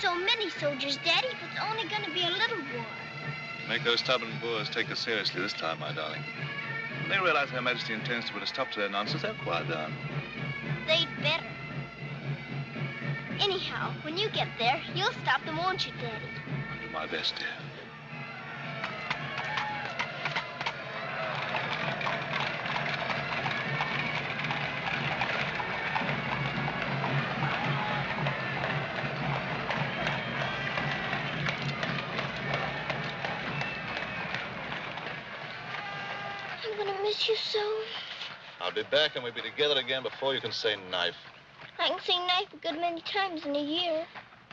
so many soldiers, Daddy, if it's only going to be a little war? Make those stubborn Boers take us seriously this time, my darling. When they realize Her Majesty intends to put a stop to their nonsense, they'll quiet down. They'd better. Anyhow, when you get there, you'll stop them, won't you, Daddy? I'll do my best, dear. I'm going to miss you so. I'll be back and we'll be together again before you can say knife. I can say knife a good many times in a year.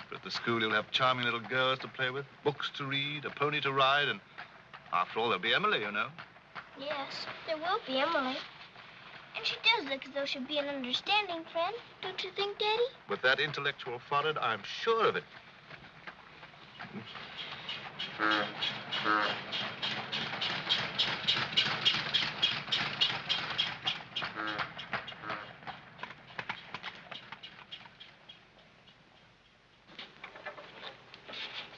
But at the school, you'll have charming little girls to play with, books to read, a pony to ride, and after all, there'll be Emily, you know. Yes, there will be Emily. And she does look as though she'd be an understanding friend, don't you think, Daddy? With that intellectual forehead, I'm sure of it.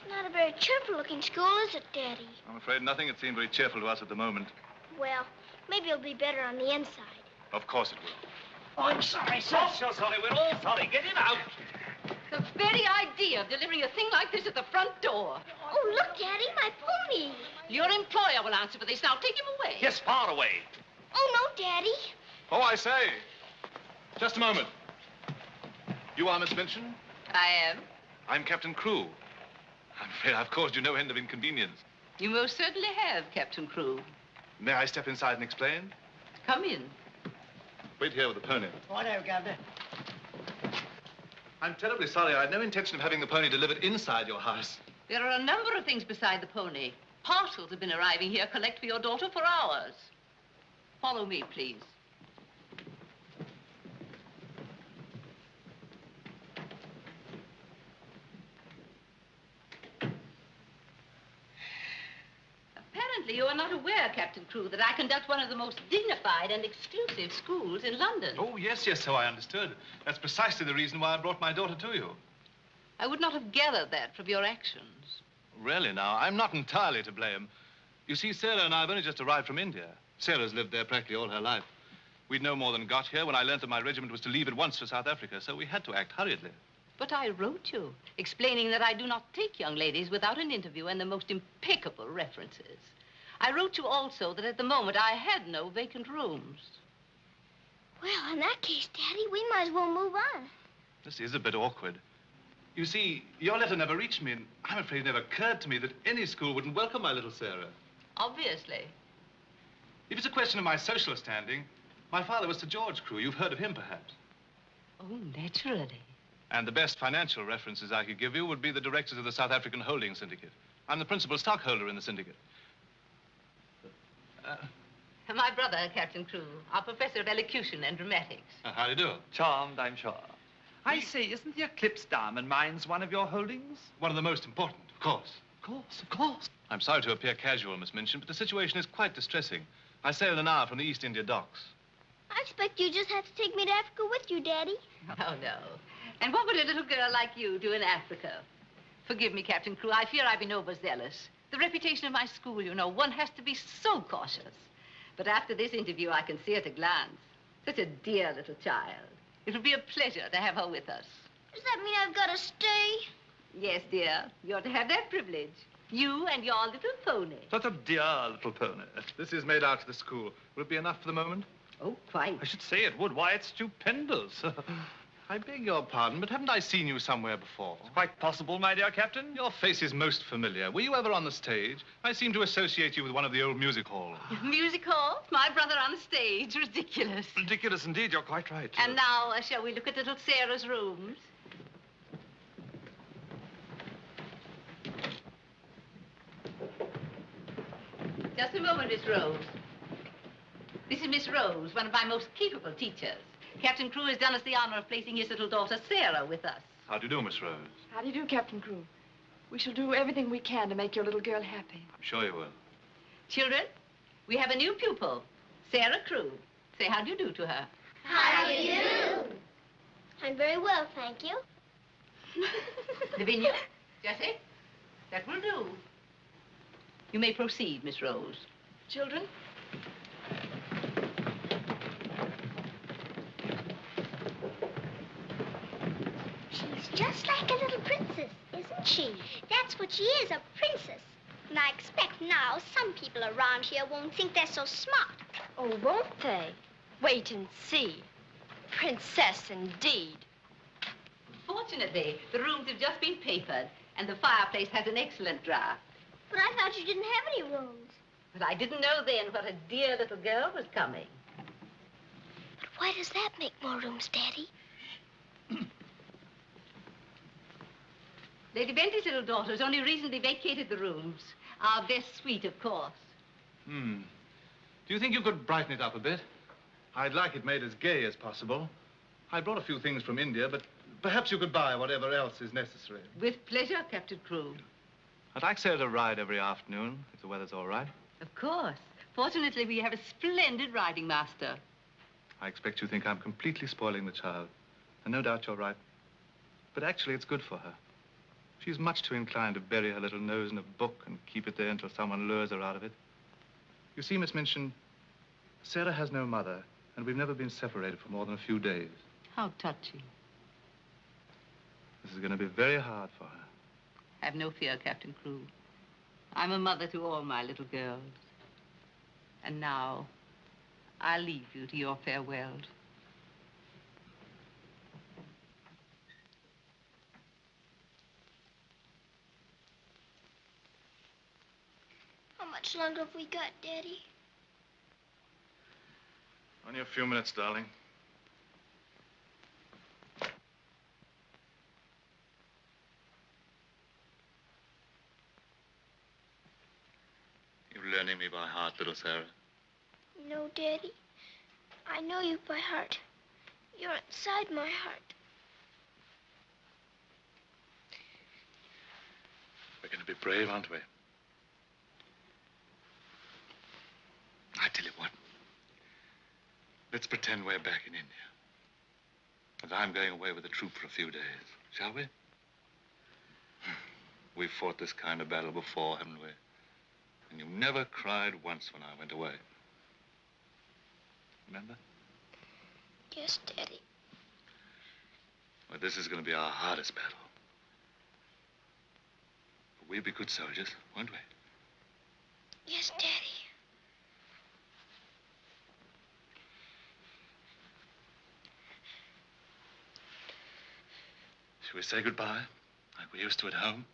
Not a very cheerful-looking school, is it, Daddy? I'm afraid nothing had seemed very cheerful to us at the moment. Well, maybe it'll be better on the inside. Of course it will. Oh, I'm sorry, sir. Oh, so sorry. We're all sorry. Get him out. The very idea of delivering a thing like this at the front door. Oh, look, Daddy, my pony. Your employer will answer for this. Now, take him away. Yes, far away. Oh, no, Daddy. Oh, I say. Just a moment. You are Miss Minchin? I am. I'm Captain Crewe. I'm afraid I've caused you no end of inconvenience. You most certainly have, Captain Crewe. May I step inside and explain? Come in. Wait here with the pony. Righto, Governor. I'm terribly sorry. I had no intention of having the pony delivered inside your house. There are a number of things beside the pony. Parcels have been arriving here, collect for your daughter for hours. Follow me, please. Apparently, you are not aware, Captain Crewe, that I conduct one of the most dignified and exclusive schools in London. Oh, yes, so I understood. That's precisely the reason why I brought my daughter to you. I would not have gathered that from your actions. Really, now, I'm not entirely to blame. You see, Sara and I have only just arrived from India. Sara's lived there practically all her life. We'd no more than got here when I learned that my regiment was to leave at once for South Africa, so we had to act hurriedly. But I wrote you, explaining that I do not take young ladies without an interview and the most impeccable references. I wrote you also that at the moment I had no vacant rooms. Well, in that case, Daddy, we might as well move on. This is a bit awkward. You see, your letter never reached me, and I'm afraid it never occurred to me that any school wouldn't welcome my little Sara. Obviously. If it's a question of my social standing, my father was Sir George Crewe. You've heard of him, perhaps. Oh, naturally. And the best financial references I could give you would be the directors of the South African Holding Syndicate. I'm the principal stockholder in the syndicate. My brother, Captain Crewe, our professor of elocution and dramatics. How do you do? Charmed, I'm sure. I say, isn't the Eclipse Diamond Mines one of your holdings? One of the most important, of course. Of course, of course. I'm sorry to appear casual, Miss Minchin, but the situation is quite distressing. I sail in an hour from the East India docks. I expect you just have to take me to Africa with you, Daddy. Oh, no. And what would a little girl like you do in Africa? Forgive me, Captain Crewe. I fear I've been overzealous. The reputation of my school, you know, one has to be so cautious. But after this interview, I can see at a glance. Such a dear little child. It will be a pleasure to have her with us. Does that mean I've got to stay? Yes, dear. You're to have that privilege. You and your little pony. Such a dear little pony. This is made out to the school. Will it be enough for the moment? Oh, quite. I should say it would. Why, it's stupendous. I beg your pardon, but haven't I seen you somewhere before? It's quite possible, my dear Captain. Your face is most familiar. Were you ever on the stage? I seem to associate you with one of the old music halls. Music hall? My brother on the stage. Ridiculous. Ridiculous indeed. You're quite right. And now, shall we look at little Sara's rooms? Just a moment, Miss Rose. This is Miss Rose, one of my most capable teachers. Captain Crewe has done us the honor of placing his little daughter, Sara, with us. How do you do, Miss Rose? How do you do, Captain Crewe? We shall do everything we can to make your little girl happy. I'm sure you will. Children, we have a new pupil, Sara Crewe. Say how do you do to her. How do you do? I'm very well, thank you. Lavinia, Jessie, that will do. You may proceed, Miss Rose. Children? She's just like a little princess, isn't she? That's what she is, a princess. And I expect now some people around here won't think they're so smart. Oh, won't they? Wait and see. Princess, indeed. Fortunately, the rooms have just been papered, and the fireplace has an excellent draft. But I thought you didn't have any rooms. But I didn't know then what a dear little girl was coming. But why does that make more rooms, Daddy? Lady Bentley's little daughter has only recently vacated the rooms. Our best suite, of course. Do you think you could brighten it up a bit? I'd like it made as gay as possible. I brought a few things from India, but perhaps you could buy whatever else is necessary. With pleasure, Captain Crewe. I'd like Sarah to ride every afternoon, if the weather's all right. Of course. Fortunately, we have a splendid riding master. I expect you think I'm completely spoiling the child. And no doubt you're right. But actually, it's good for her. She's much too inclined to bury her little nose in a book and keep it there until someone lures her out of it. You see, Miss Minchin, Sara has no mother, and we've never been separated for more than a few days. How touching. This is going to be very hard for her. Have no fear, Captain Crewe. I'm a mother to all my little girls. And now, I'll leave you to your farewells. How much longer have we got, Daddy? Only a few minutes, darling. You're learning me by heart, little Sara. No, Daddy. I know you by heart. You're inside my heart. We're going to be brave, aren't we? I tell you what. Let's pretend we're back in India. And I'm going away with the troop for a few days, shall we? We've fought this kind of battle before, haven't we? And you never cried once when I went away. Remember? Yes, Daddy. Well, this is going to be our hardest battle. But we'll be good soldiers, won't we? Yes, Daddy. Shall we say goodbye, like we used to at home?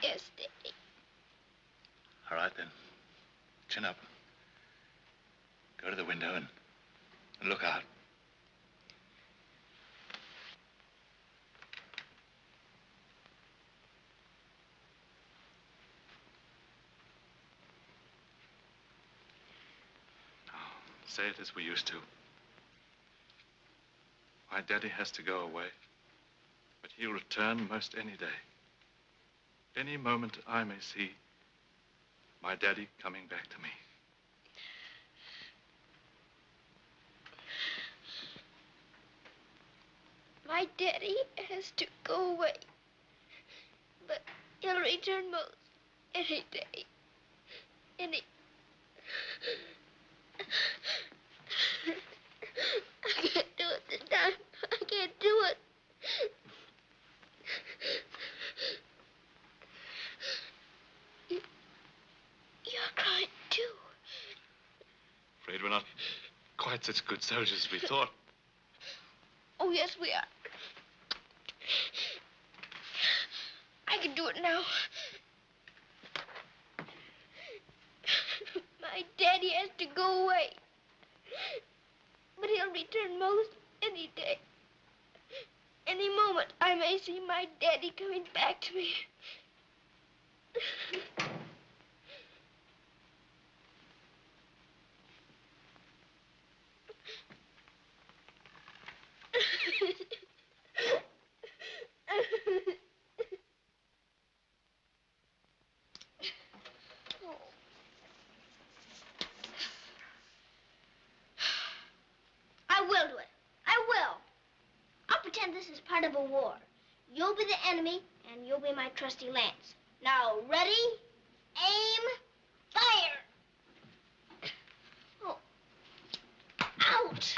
Yes, Daddy. All right, then. Chin up. Go to the window and look out. Now, say it as we used to. My daddy has to go away, but he'll return most any day. Any moment I may see my daddy coming back to me. My daddy has to go away, but he'll return most any day. Any... I can't do it this time. I can't do it. You're crying too. Afraid we're not quite such good soldiers as we thought. Oh, yes, we are. I can do it now. My daddy has to go away. But he'll return most any day. Any moment, I may see my daddy coming back to me. I will do it. I will. I'll pretend this is part of a war. You'll be the enemy, and you'll be my trusty lance. Now, ready, aim, fire! Oh. Ouch!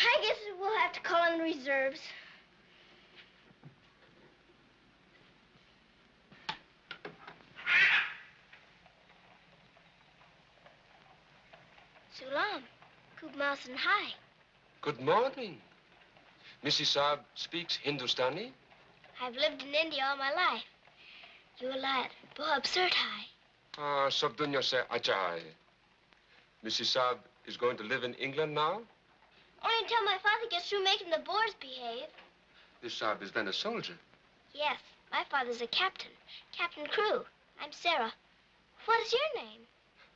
I guess we'll have to call in the reserves. Sulam, Kubmas and hi. Good morning. Mrs. Saab speaks Hindustani? I've lived in India all my life. You a lad, बहुत absurd hai. Ah, sab dunya se acha hai. Mrs. Saab is going to live in England now? Only until my father gets through making the Boers behave. This Saab is then a soldier. Yes, my father's a captain. Captain Crewe. I'm Sara. What is your name?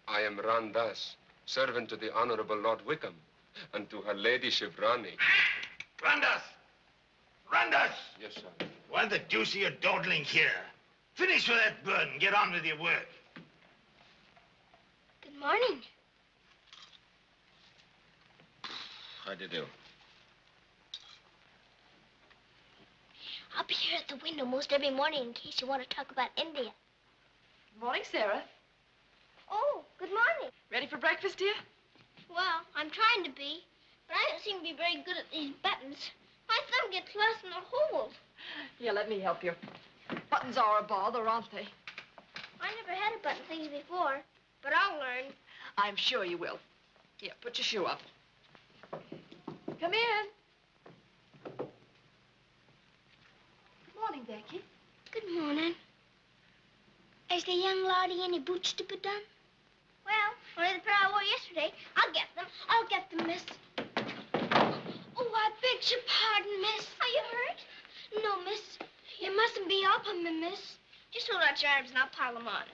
I am Randas, servant to the Honorable Lord Wickham, and to her ladyship Rani. Randas! Randas! Yes, sir. What the deuce are you dawdling here? Finish with that bird and get on with your work. Good morning. How do you do? I'll be here at the window most every morning in case you want to talk about India. Good morning, Sarah. Oh, good morning. Ready for breakfast, dear? Well, I'm trying to be, but I don't seem to be very good at these buttons. My thumb gets lost in the holes. Yeah, let me help you. Buttons are a bother, aren't they? I never had to button things before, but I'll learn. I'm sure you will. Here, put your shoe up. Come in. Good morning, Becky. Good morning. Is the young laddie any boots to be done? Well, only the pair I wore yesterday. I'll get them. I'll get them, miss. Oh, I beg your pardon, miss. Are you hurt? No, miss. You mustn't be up on me, miss. Just hold out your arms and I'll pile them on.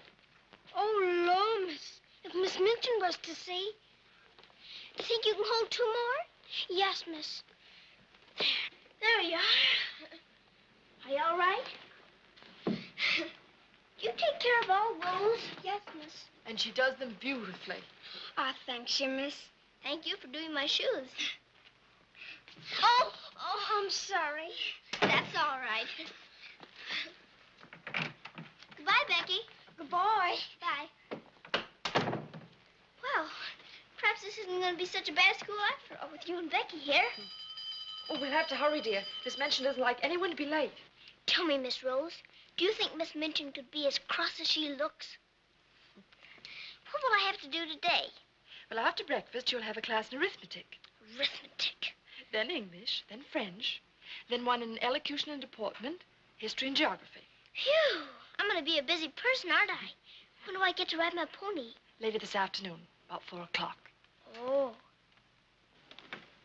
Oh, Lord, miss. If Miss Minchin was to see. Think you can hold two more? Yes, miss. There you are. Are you all right? You take care of all those? Yes, miss. And she does them beautifully. Ah, thanks, you, miss. Thank you for doing my shoes. Oh, I'm sorry. That's all right. Goodbye, Becky. Goodbye. Bye. Well, perhaps this isn't going to be such a bad school after all with you and Becky here. Oh, we'll have to hurry, dear. Miss Minchin doesn't like anyone to be late. Tell me, Miss Rose, do you think Miss Minchin could be as cross as she looks? What will I have to do today? Well, after breakfast, you'll have a class in arithmetic. Arithmetic. Then English, then French, then one in elocution and deportment, history and geography. Phew! I'm going to be a busy person, aren't I? When do I get to ride my pony? Later this afternoon, about 4 o'clock. Oh.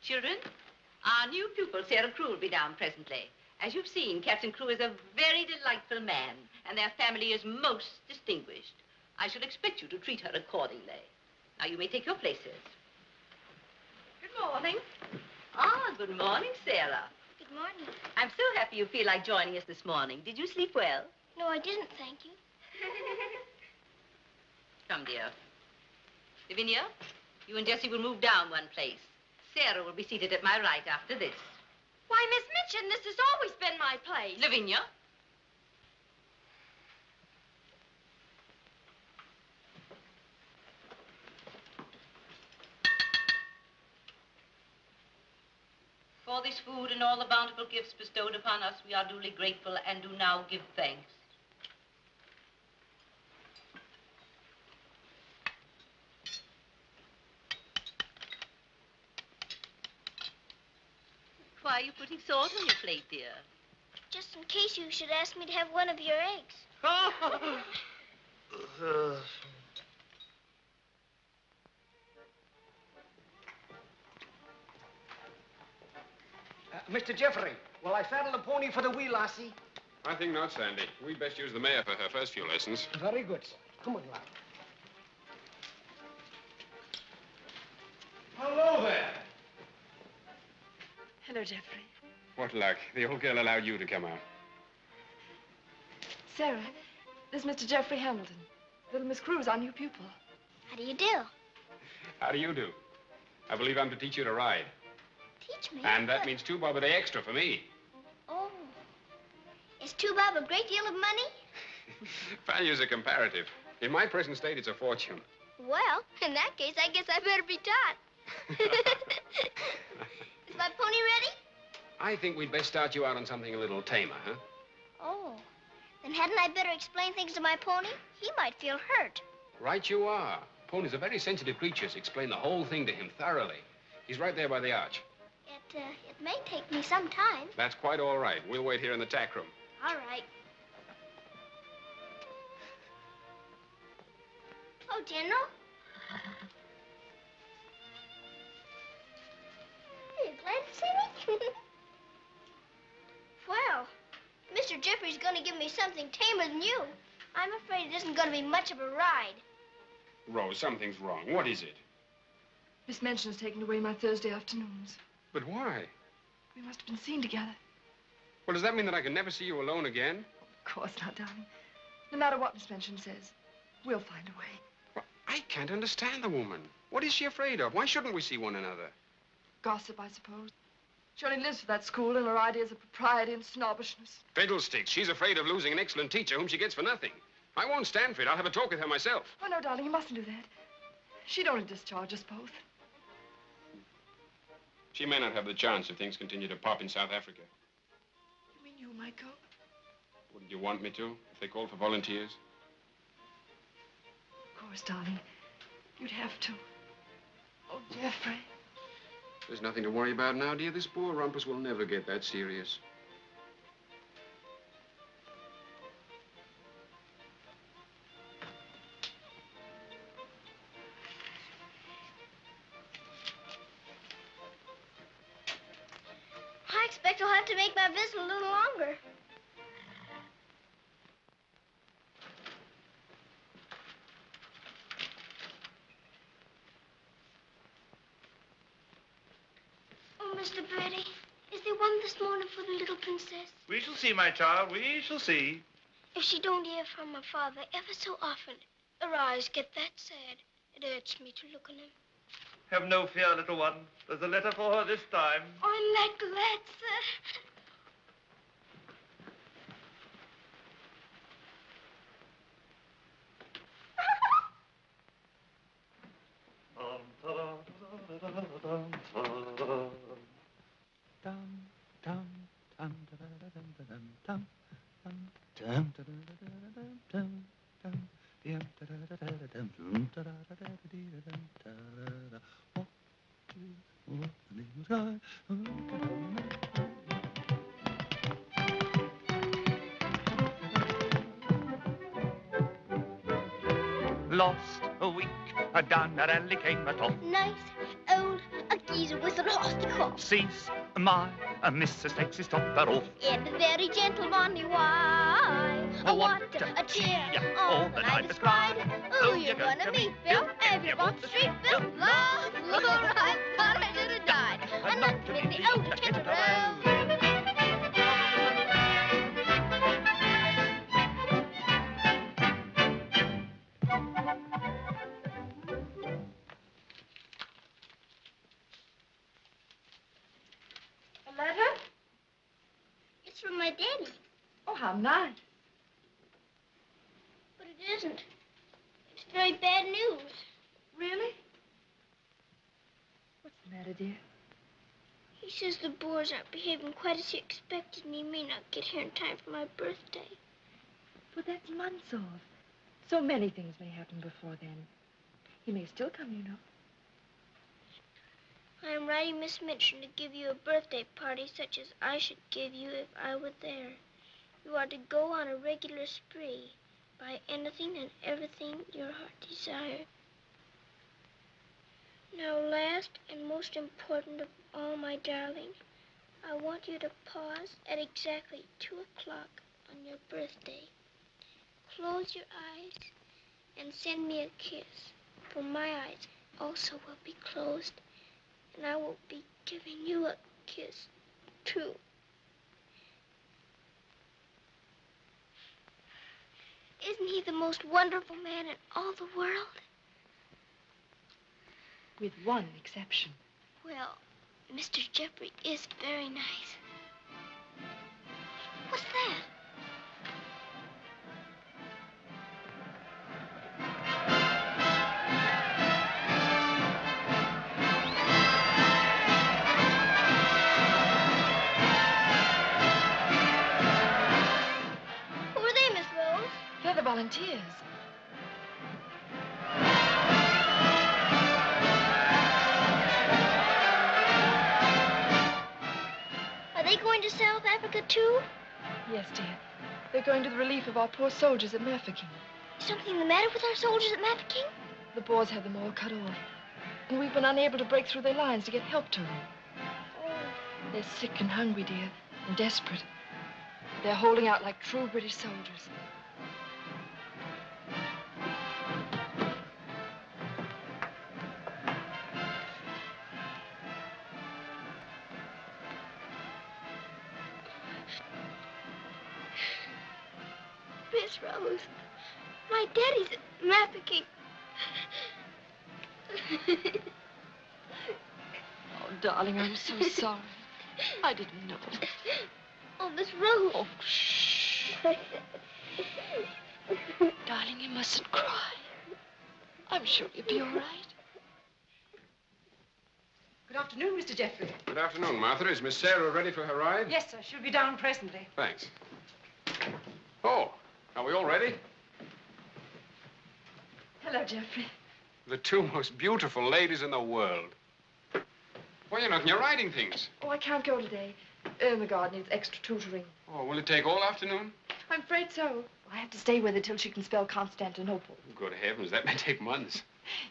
Children, our new pupil, Sara Crewe, will be down presently. As you've seen, Captain Crewe is a very delightful man, and their family is most distinguished. I should expect you to treat her accordingly. Now, you may take your places. Good morning. Ah, good morning, Sara. Good morning. I'm so happy you feel like joining us this morning. Did you sleep well? No, I didn't, thank you. Come, dear. Lavinia, you and Jessie will move down one place. Sara will be seated at my right after this. Why, Miss Minchin, this has always been my place. Lavinia. For this food and all the bountiful gifts bestowed upon us, we are duly grateful and do now give thanks. Why are you putting salt on your plate, dear? Just in case you should ask me to have one of your eggs. Mr. Geoffrey, will I saddle the pony for the wee lassie? I think not, Sandy. We'd best use the mare for her first few lessons. Very good, sir. Come on, lad. Hello there. Hello, Geoffrey. What luck. The old girl allowed you to come out. Sarah, this is Mr. Geoffrey Hamilton. Little Miss Crewe is our new pupil. How do you do? How do you do? I believe I'm to teach you to ride. teach me. And that means 2 bob a day extra for me. Oh. Is 2 bob a great deal of money? Values are comparative. In my present state, it's a fortune. Well, in that case, I guess I better be taught. Is my pony ready? I think we'd best start you out on something a little tamer, huh? Oh. Then hadn't I better explain things to my pony? He might feel hurt. Right you are. Ponies are very sensitive creatures. Explain the whole thing to him thoroughly. He's right there by the arch. It may take me some time. That's quite all right. We'll wait here in the tack room. All right. Oh, General. Are you glad to see me? Well, Mr. Geoffrey's going to give me something tamer than you. I'm afraid it isn't going to be much of a ride. Rose, something's wrong. What is it? Miss Minchin has taken away my Thursday afternoons. But why? We must have been seen together. Well, does that mean that I can never see you alone again? Of course not, darling. No matter what Miss Minchin says, we'll find a way. Well, I can't understand the woman. What is she afraid of? Why shouldn't we see one another? Gossip, I suppose. She only lives for that school and her ideas of propriety and snobbishness. Fiddlesticks. She's afraid of losing an excellent teacher whom she gets for nothing. I won't stand for it. I'll have a talk with her myself. Oh, no, darling, you mustn't do that. She'd only discharge us both. She may not have the chance if things continue to pop in South Africa. You mean you might go? Wouldn't you want me to, if they called for volunteers? Of course, darling. You'd have to. Oh, Geoffrey. There's nothing to worry about now, dear. This poor rumpus will never get that serious. I expect I'll have to make my visit a little longer. Oh, Mr. Bertie, is there one this morning for the little princess? We shall see, my child. We shall see. If she don't hear from her father ever so often, her eyes get that sad. It hurts me to look on them. Have no fear, little one. There's a letter for her this time. Oh, I'm that glad, sir. Lost a week, down that alley came a top. Nice, old, a geezer with an hosty cough. Sees my Mrs. takes his topper off. In a very gentle money, why? Oh, What a tear all the night has cried. Who you gonna meet, Bill? Have you walked the street, Bill? Lord, I thought I should have died. I'm not to the old kitchen road. Letter? It's from my daddy, Oh, how nice. but it isn't. It's very bad news. Really? What's the matter, dear? He says the Boers aren't behaving quite as he expected, and he may not get here in time for my birthday. But that's months off. So many things may happen before then. He may still come, you know. I am writing Miss Minchin to give you a birthday party such as I should give you if I were there. You are to go on a regular spree, buy anything and everything your heart desires. Now, last and most important of all, my darling, I want you to pause at exactly 2 o'clock on your birthday. Close your eyes and send me a kiss, for my eyes also will be closed, and I will be giving you a kiss, too. Isn't he the most wonderful man in all the world? With one exception. Well, Mr. Geoffrey is very nice. What's that? Who are they, Miss Rose? They're the volunteers. Are they going to South Africa, too? Yes, dear. They're going to the relief of our poor soldiers at Mafeking. Is something the matter with our soldiers at Mafeking? The Boers had them all cut off. And we've been unable to break through their lines to get help to them. Oh. They're sick and hungry, dear, and desperate. They're holding out like true British soldiers. Miss Rose, my daddy's at Mafeking. Oh, darling, I'm so sorry. I didn't know. Oh, Miss Rose. Oh, shh. Darling, you mustn't cry. I'm sure you'll be all right. Good afternoon, Mr. Geoffrey. Good afternoon, Martha. Is Miss Sara ready for her ride? Yes, sir. She'll be down presently. Thanks. Oh, are we all ready? Hello, Geoffrey. The two most beautiful ladies in the world. Why, you're not in your riding things. Oh, I can't go today. The garden needs extra tutoring. Oh, will it take all afternoon? I'm afraid so. I have to stay with her till she can spell Constantinople. Good heavens, that may take months.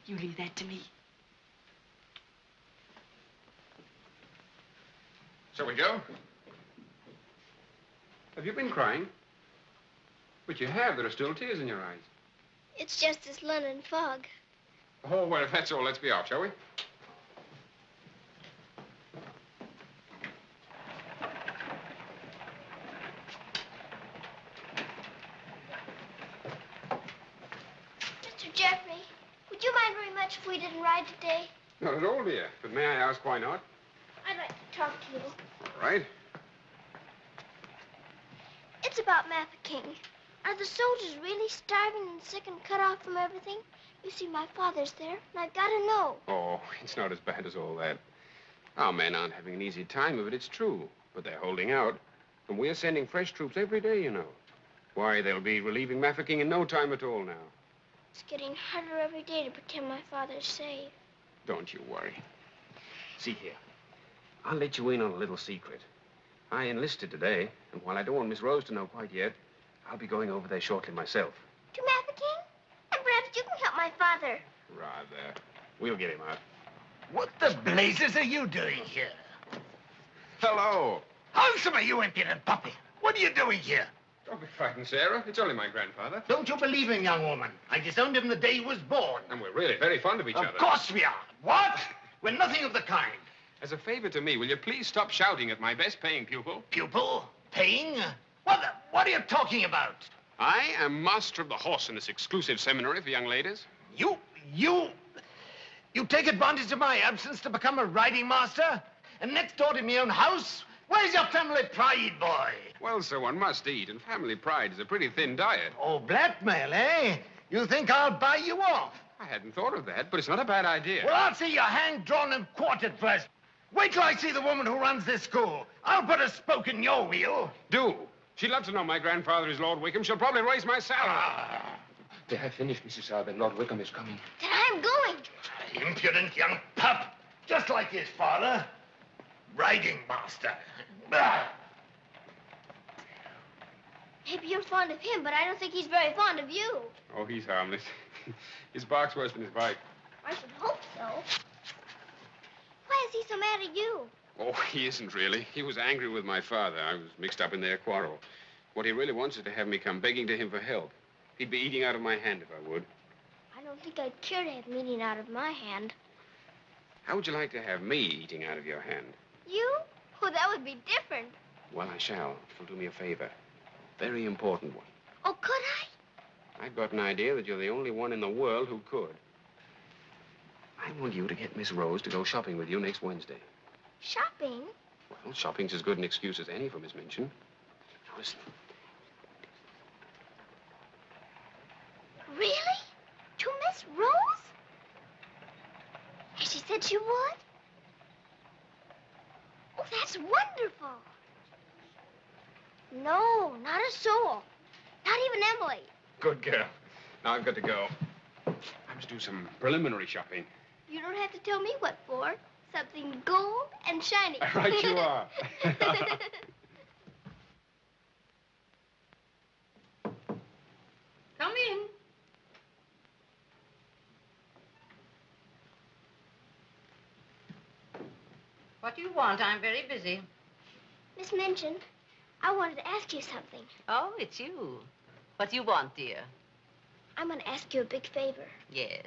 You leave that to me. Shall we go? Have you been crying? But you have. There are still tears in your eyes. It's just this London fog. Oh, well, if that's all, let's be off, shall we? Mr. Geoffrey, would you mind very much if we didn't ride today? Not at all, dear. But may I ask why not? I'd like to talk to you. All right. It's about Mafeking. Are the soldiers really starving and sick and cut off from everything? You see, my father's there, and I've got to know. Oh, it's not as bad as all that. Our men aren't having an easy time of it, it's true. But they're holding out. And we're sending fresh troops every day, you know. Why, they'll be relieving Mafeking in no time at all now. It's getting harder every day to pretend my father's safe. Don't you worry. See here. I'll let you in on a little secret. I enlisted today, and while I don't want Miss Rose to know quite yet, I'll be going over there shortly myself. To Mafeking? And perhaps you can help my father. Rather. We'll get him out. What the blazes are you doing here? Hello. Answer me, you impudent puppy. What are you doing here? Don't be frightened, Sarah. It's only my grandfather. Don't you believe him, young woman? I disowned him the day he was born. And we're really very fond of each other. Of course we are. What? We're nothing of the kind. As a favor to me, will you please stop shouting at my best-paying pupil? Pupil? Paying? What are you talking about? I am master of the horse in this exclusive seminary for young ladies. You take advantage of my absence to become a riding master? And next door to my own house? Where's your family pride, boy? Well, sir, one must eat, and family pride is a pretty thin diet. Oh, blackmail, eh? You think I'll buy you off? I hadn't thought of that, but it's not a bad idea. Well, I'll see you hanged, drawn, and quartered first. Wait till I see the woman who runs this school. I'll put a spoke in your wheel. Do. She'd love to know my grandfather is Lord Wickham. She'll probably raise my salary. They have finished, Mrs. Sara. Lord Wickham is coming. Then I'm going. Impudent young pup. Just like his father. Riding master. Bah. Maybe you're fond of him, but I don't think he's very fond of you. Oh, he's harmless. His bark's worse than his bite. I should hope so. Why is he so mad at you? Oh, he isn't really. He was angry with my father. I was mixed up in their quarrel. What he really wants is to have me come begging to him for help. He'd be eating out of my hand if I would. I don't think I'd care to have him eating out of my hand. How would you like to have me eating out of your hand? You? Oh, that would be different. Well, I shall. If you'll do me a favor. Very important one. Oh, could I? I've got an idea that you're the only one in the world who could. I want you to get Miss Rose to go shopping with you next Wednesday. Shopping? Well, shopping's as good an excuse as any for Miss Minchin. Now, listen. Really? To Miss Rose? Has she said she would? Oh, that's wonderful. No, not a soul. Not even Emily. Good girl. Now I've got to go. I must do some preliminary shopping. You don't have to tell me what for. Something gold and shiny. Right you are. Come in. What do you want? I'm very busy. Miss Minchin, I wanted to ask you something. Oh, it's you. What do you want, dear? I'm going to ask you a big favor. Yes.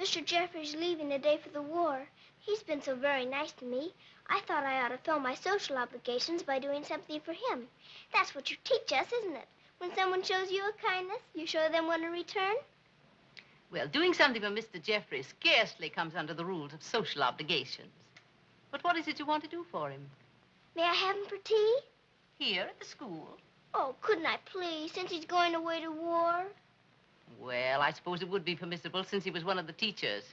Mr. Geoffrey's leaving today for the war. He's been so very nice to me. I thought I ought to fill my social obligations by doing something for him. That's what you teach us, isn't it? When someone shows you a kindness, you show them one in return. Well, doing something for Mr. Geoffrey scarcely comes under the rules of social obligations. But what is it you want to do for him? May I have him for tea? Here at the school? Oh, couldn't I please, since he's going away to war? Well, I suppose it would be permissible since he was one of the teachers.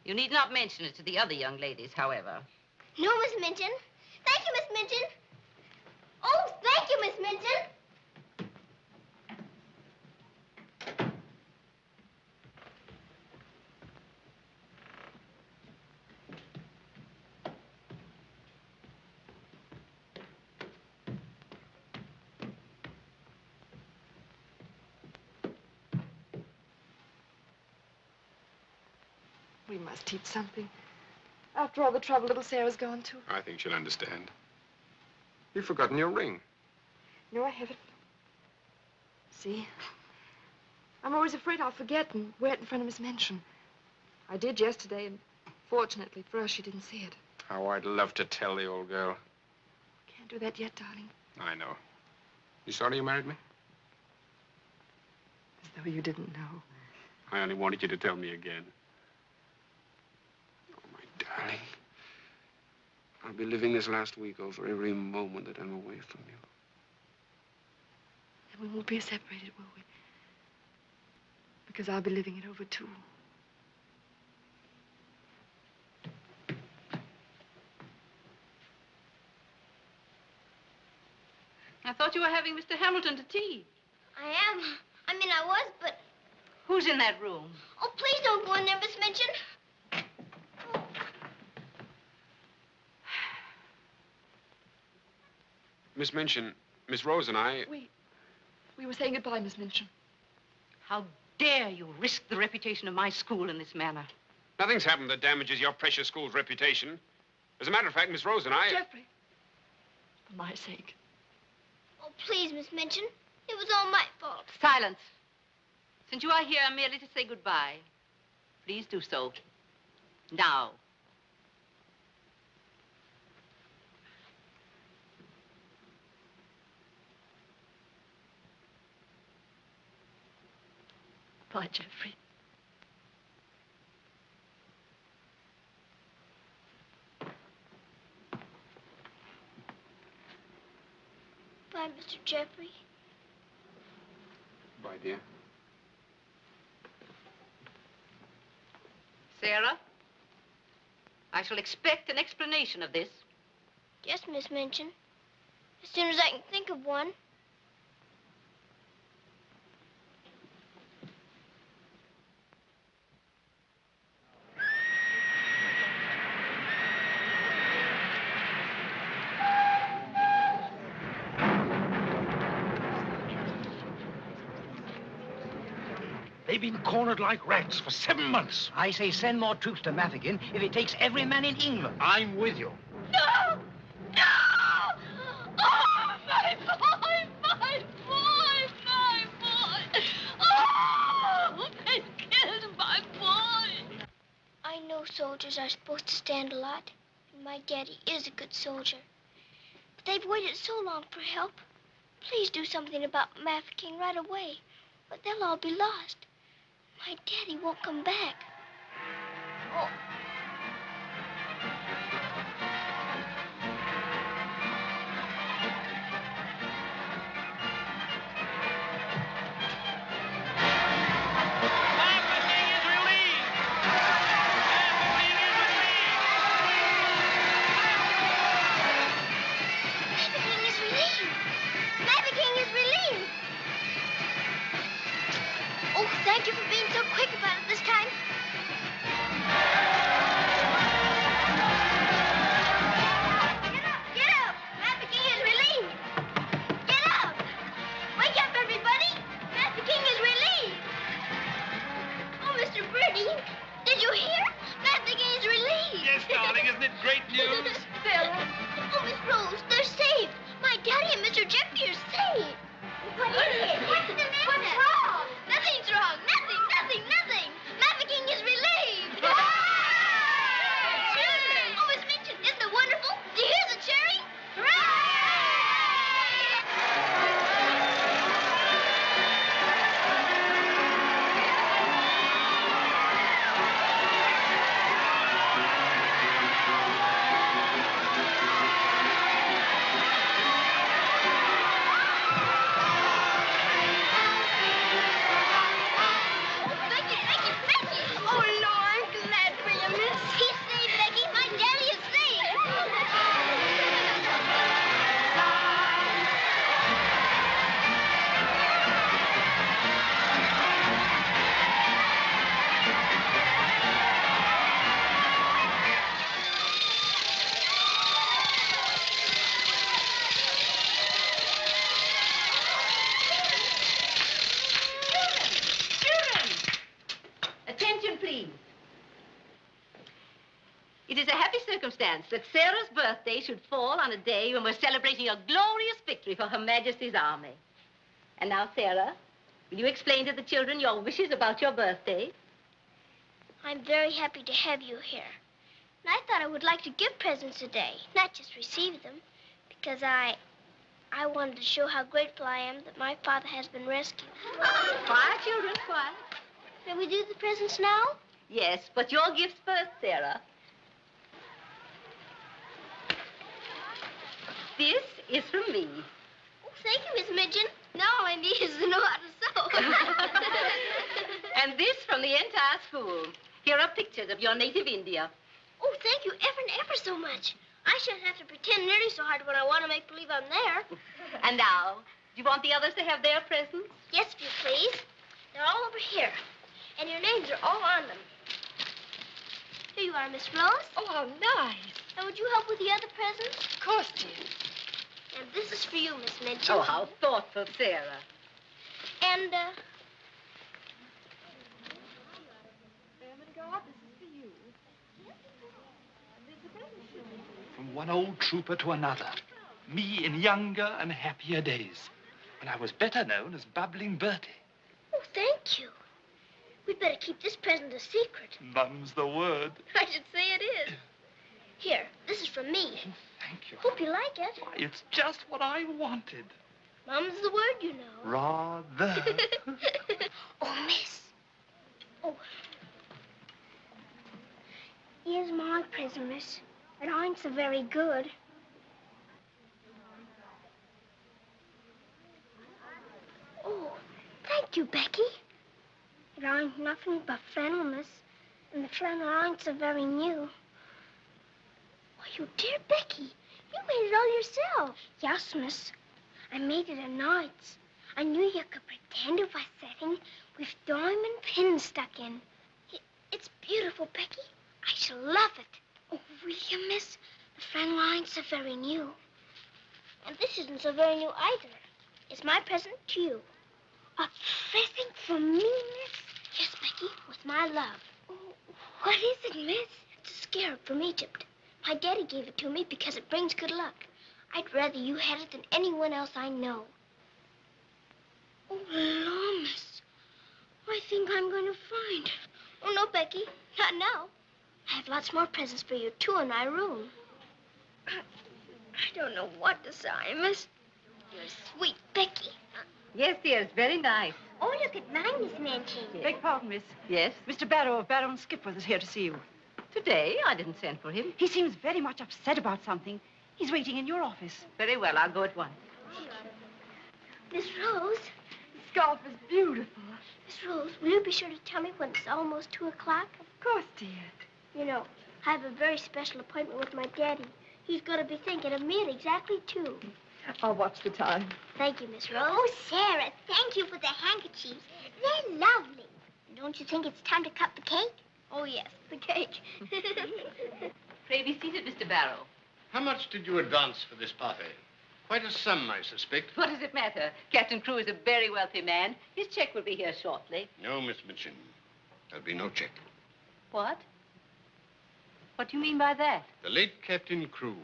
You need not mention it to the other young ladies, however. No, Miss Minchin. Thank you, Miss Minchin. Oh, thank you, Miss Minchin. We must teach something. After all the trouble little Sarah's gone to. I think she'll understand. You've forgotten your ring. No, I haven't. See? I'm always afraid I'll forget and wear it in front of Miss Minchin. I did yesterday, and fortunately for us, she didn't see it. How I'd love to tell the old girl. Can't do that yet, darling. I know. You sorry you married me? As though you didn't know. I only wanted you to tell me again. Darling, I'll be living this last week over every moment that I'm away from you. And we won't be separated, will we? Because I'll be living it over, too. I thought you were having Mr. Hamilton to tea. I am. I mean, I was, but... Who's in that room? Oh, please don't go in there, Miss Minchin. Miss Minchin, Miss Rose and I... We were saying goodbye, Miss Minchin. How dare you risk the reputation of my school in this manner? Nothing's happened that damages your precious school's reputation. As a matter of fact, Miss Rose and I... Geoffrey, for my sake. Oh, please, Miss Minchin. It was all my fault. Silence. Since you are here merely to say goodbye, please do so. Now. Bye, Geoffrey. Bye, Mr. Geoffrey. Bye, dear. Sara, I shall expect an explanation of this. Yes, Miss Minchin. As soon as I can think of one. They've been cornered like rats for 7 months. I say send more troops to Mafeking if it takes every man in England. I'm with you. No! No! Oh, my boy! My boy! My boy! Oh! They killed my boy! I know soldiers are supposed to stand a lot, and my daddy is a good soldier. But they've waited so long for help. Please do something about Mafeking right away, or they'll all be lost. My daddy won't come back. Oh. great news? Sara. Oh, Miss Rose, they're saved. My daddy and Mr. Geoffrey are saved. What is it? What's the matter? What's wrong? Nothing's wrong. Nothing. Mafeking is relieved. Oh, Miss Minchin, isn't it wonderful? Do you hear the cheering? Hooray! It is a happy circumstance that Sara's birthday should fall on a day when we're celebrating a glorious victory for Her Majesty's army. And now, Sara, will you explain to the children your wishes about your birthday? I'm very happy to have you here. And I thought I would like to give presents today, not just receive them, because I wanted to show how grateful I am that my father has been rescued. Quiet, children, quiet. May we do the presents now? Yes, but your gifts first, Sara. This is from me. Oh, thank you, Miss Minchin. Now my niece know how to sew. And this from the entire school. Here are pictures of your native India. Oh, thank you ever and ever so much. I shan't have to pretend nearly so hard when I want to make believe I'm there. And now, do you want the others to have their presents? Yes, if you please. They're all over here. And your names are all on them. Here you are, Miss Rose. Oh, how nice. And would you help with the other presents? Of course, dear. And this is for you, Miss Minchin. Oh, how thoughtful, Sara. And, From one old trooper to another. Me in younger and happier days, when I was better known as Bubbling Bertie. oh, thank you. We'd better keep this present a secret. Mum's the word. I should say it is. Here, this is from me. Thank you. Hope you like it. Why, it's just what I wanted. Mum's the word, you know. Rather. Oh, miss. Oh. Here's my present, miss. It ain't so very good. Oh, thank you, Becky. It ain't nothing but flannel, miss. And the flannel ain't so very new. Oh, you dear Becky. You made it all yourself. Yes, miss. I made it at nights. I knew you could pretend it was setting with diamond pins stuck in. It's beautiful, Becky. I shall love it. Oh, will you, miss? The flannel ain't so very new. And this isn't so very new either. It's my present to you. A present from me, miss? Yes, Becky, with my love. Oh, what is it, miss? It's a scarab from Egypt. My daddy gave it to me because it brings good luck. I'd rather you had it than anyone else I know. Oh, Lord, miss. I think I'm going to find it. Oh, no, Becky. Not now. I have lots more presents for you, too, in my room. I don't know what to say, miss. You're sweet, Becky. Yes, dear, it's very nice. Oh, look at mine, Miss Minchin. Beg pardon, miss. Yes? Mr. Barrow of Barrow and Skipworth is here to see you. Today, I didn't send for him. He seems very much upset about something. He's waiting in your office. Very well, I'll go at once. Miss Rose. The scarf is beautiful. Miss Rose, will you be sure to tell me when it's almost 2 o'clock? Of course, dear. You know, I have a very special appointment with my daddy. He's going to be thinking of me at exactly 2. I'll watch the time. Thank you, Miss Rose. Oh, Sara, thank you for the handkerchiefs. They're lovely. Don't you think it's time to cut the cake? Oh, yes, the cake. Pray be seated, Mr. Barrow. How much did you advance for this party? Quite a sum, I suspect. What does it matter? Captain Crewe is a very wealthy man. His check will be here shortly. No, Miss Minchin. There'll be no check. What? What do you mean by that? The late Captain Crewe.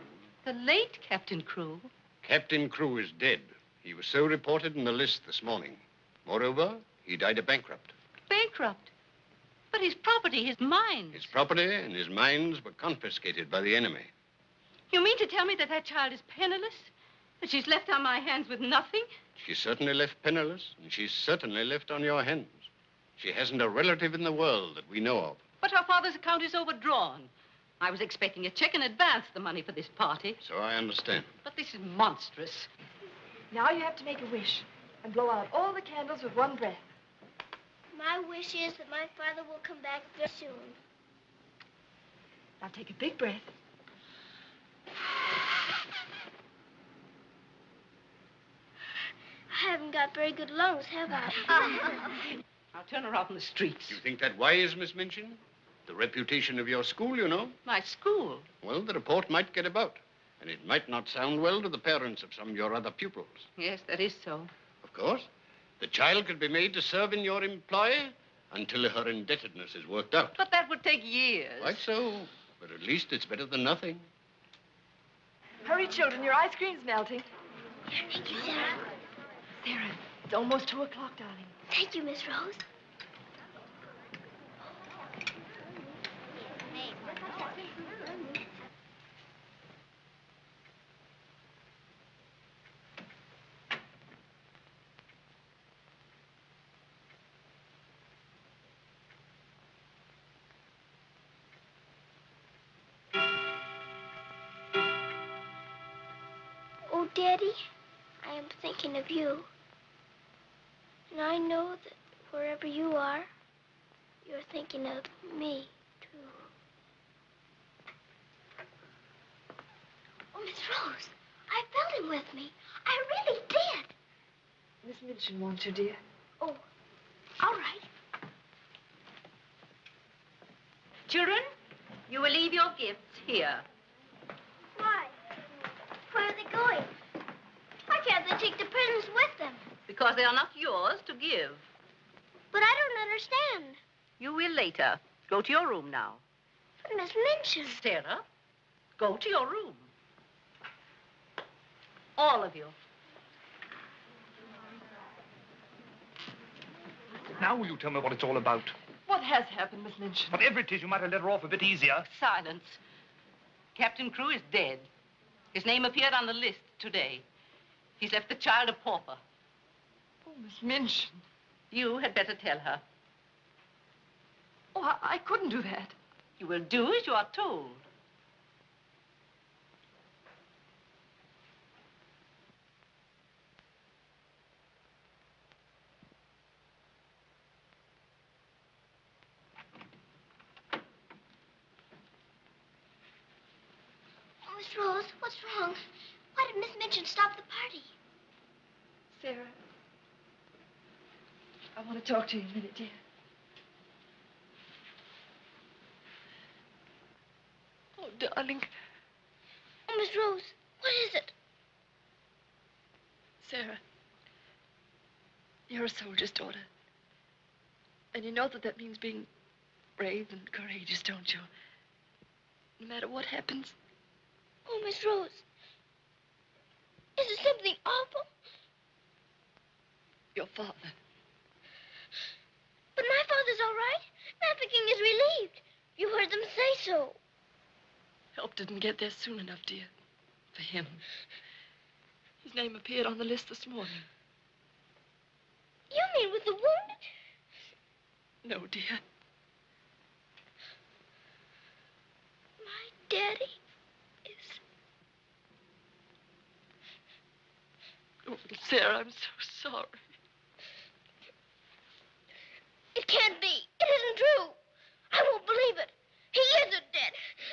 The late Captain Crewe? Captain Crewe is dead. He was so reported in the list this morning. Moreover, he died a bankrupt. Bankrupt? But his property, his mines. His property and his mines were confiscated by the enemy. You mean to tell me that that child is penniless? That she's left on my hands with nothing? She's certainly left penniless, and she's certainly left on your hands. She hasn't a relative in the world that we know of. But her father's account is overdrawn. I was expecting a check in advance, the money for this party. So I understand. But this is monstrous. Now you have to make a wish and blow out all the candles with one breath. My wish is that my father will come back very soon. Now take a big breath. I haven't got very good lungs, have I? I'll turn her out in the streets. You think that wise, Miss Minchin? The reputation of your school, you know. My school? Well, the report might get about, and it might not sound well to the parents of some of your other pupils. Yes, that is so. Of course. The child could be made to serve in your employ until her indebtedness is worked out. But that would take years. Quite so. But at least it's better than nothing. Hurry, children, your ice cream's melting. Thank you, Sarah. Sarah, it's almost 2 o'clock, darling. Thank you, Miss Rose. Oh, Daddy, I am thinking of you. And I know that wherever you are, you're thinking of me, too. Oh, Miss Rose, I felt him with me. I really did. Miss Minchin wants you, dear. Oh, all right. Children, you will leave your gifts here. Why? Where are they going? Why can't they take the presents with them? Because they are not yours to give. But I don't understand. You will later. Go to your room now. But Miss Minchin. Sarah, go to your room. All of you. Now will you tell me what it's all about? What has happened, Miss Minchin? Whatever it is, you might have let her off a bit easier. Silence. Captain Crewe is dead. His name appeared on the list today. He's left the child a pauper. Oh, Miss Minchin. You had better tell her. Oh, I couldn't do that. You will do as you are told. Oh, Miss Rose, what's wrong? Why did Miss Minchin stop the party? Sarah, I want to talk to you a minute, dear. Oh, darling. Oh, Miss Rose, what is it? Sarah, you're a soldier's daughter. And you know that that means being brave and courageous, don't you? No matter what happens. Oh, Miss Rose, is it something awful? Your father. But my father's all right. Mafeking is relieved. You heard them say so. Help didn't get there soon enough, dear. For him. His name appeared on the list this morning. You mean with the wound? No, dear. My daddy is... Oh, Sarah, I'm so sorry. It can't be. It isn't true. I won't believe it. He isn't dead.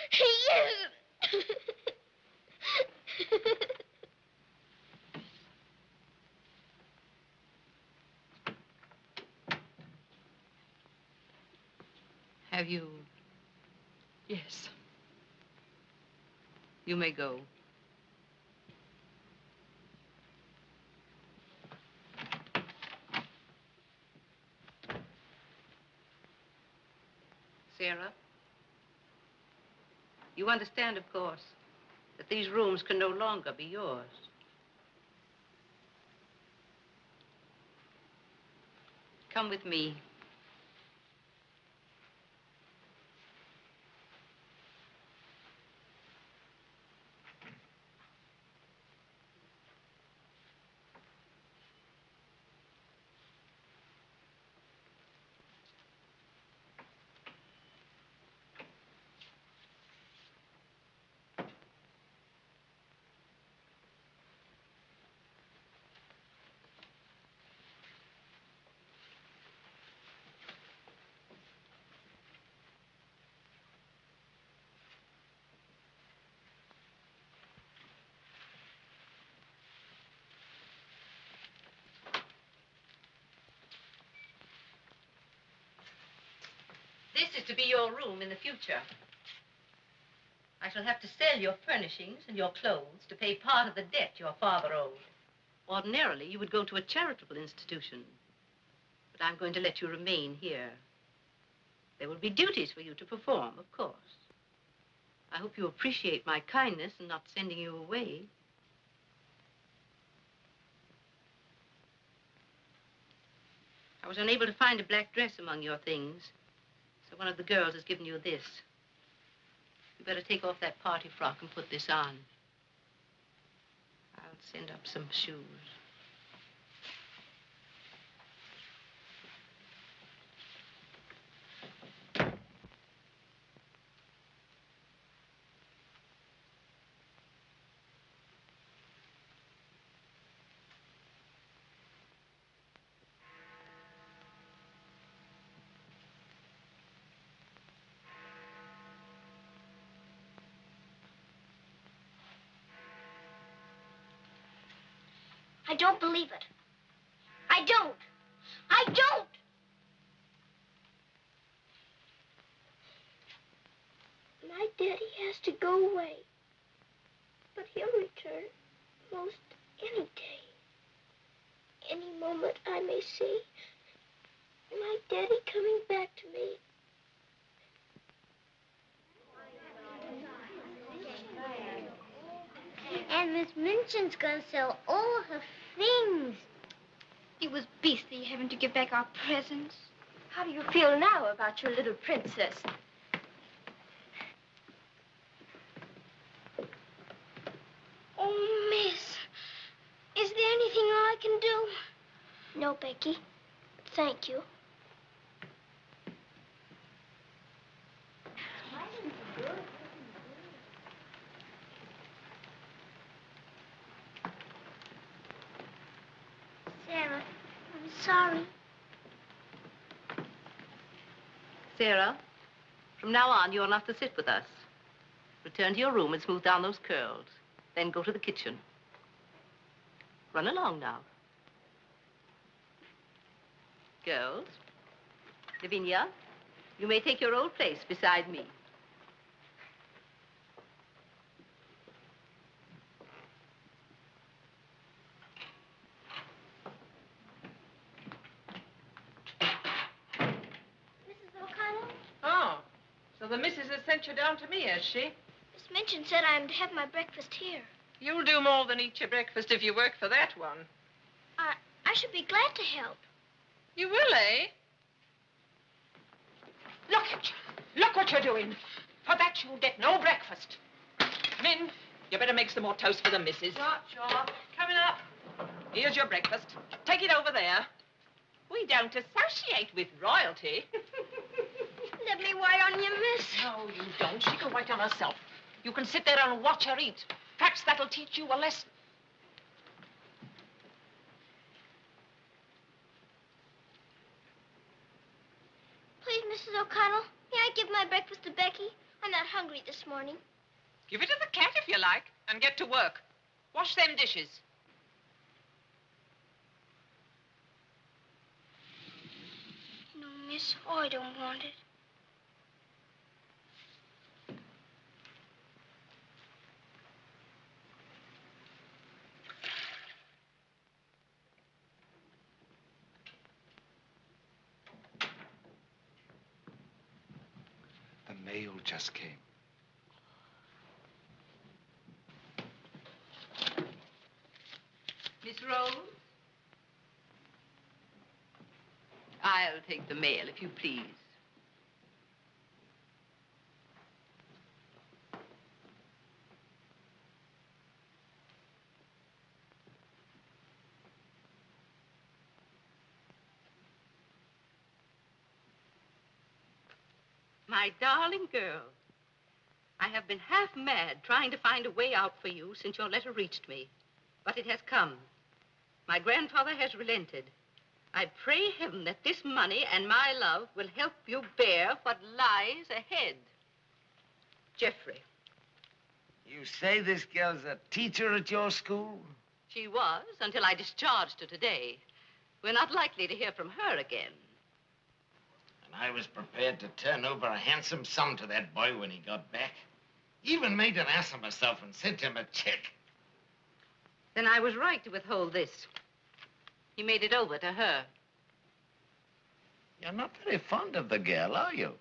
He isn't. Have you? Yes. You may go. Sarah, You understand, of course, that these rooms can no longer be yours. Come with me. This is to be your room in the future. I shall have to sell your furnishings and your clothes to pay part of the debt your father owed. Ordinarily, you would go to a charitable institution. But I'm going to let you remain here. There will be duties for you to perform, of course. I hope you appreciate my kindness in not sending you away. I was unable to find a black dress among your things. So one of the girls has given you this. You better take off that party frock and put this on. I'll send up some shoes. I don't believe it. I don't. I don't. My daddy has to go away. But he'll return most any day. Any moment I may see my daddy coming back to me. And Miss Minchin's gonna sell all her things. It was beastly having to give back our presents. How do you feel now about your little princess? Oh, Miss, is there anything I can do? No, Becky. Thank you. Sara, I'm sorry. Sara, from now on, you're not to sit with us. Return to your room and smooth down those curls. Then go to the kitchen. Run along now. Girls, Lavinia, you may take your old place beside me. Mrs. O'Connell? Oh, so the missus has sent you down to me, has she? Miss Minchin said I'm to have my breakfast here. You'll do more than eat your breakfast if you work for that one. I should be glad to help. You will, eh? Look at you. Look what you're doing. For that, you'll get no breakfast. Come in. You better make some more toast for the missus. Sure. Coming up. Here's your breakfast. Take it over there. We don't associate with royalty. Let me wait on you, miss. No, you don't. She can wait on herself. You can sit there and watch her eat. Perhaps that'll teach you a lesson. Please, Mrs. O'Connell, may I give my breakfast to Becky? I'm not hungry this morning. Give it to the cat if you like, and get to work. Wash them dishes. No, miss, I don't want it. The mail just came. Rose? I'll take the mail, if you please. My darling girl, I have been half mad trying to find a way out for you since your letter reached me. But it has come. My grandfather has relented. I pray heaven that this money and my love will help you bear what lies ahead. Geoffrey. You say this girl's a teacher at your school? She was, until I discharged her today. We're not likely to hear from her again. And I was prepared to turn over a handsome sum to that boy when he got back. Even made an ass of myself and sent him a check. Then I was right to withhold this. He made it over to her. You're not very fond of the girl, are you?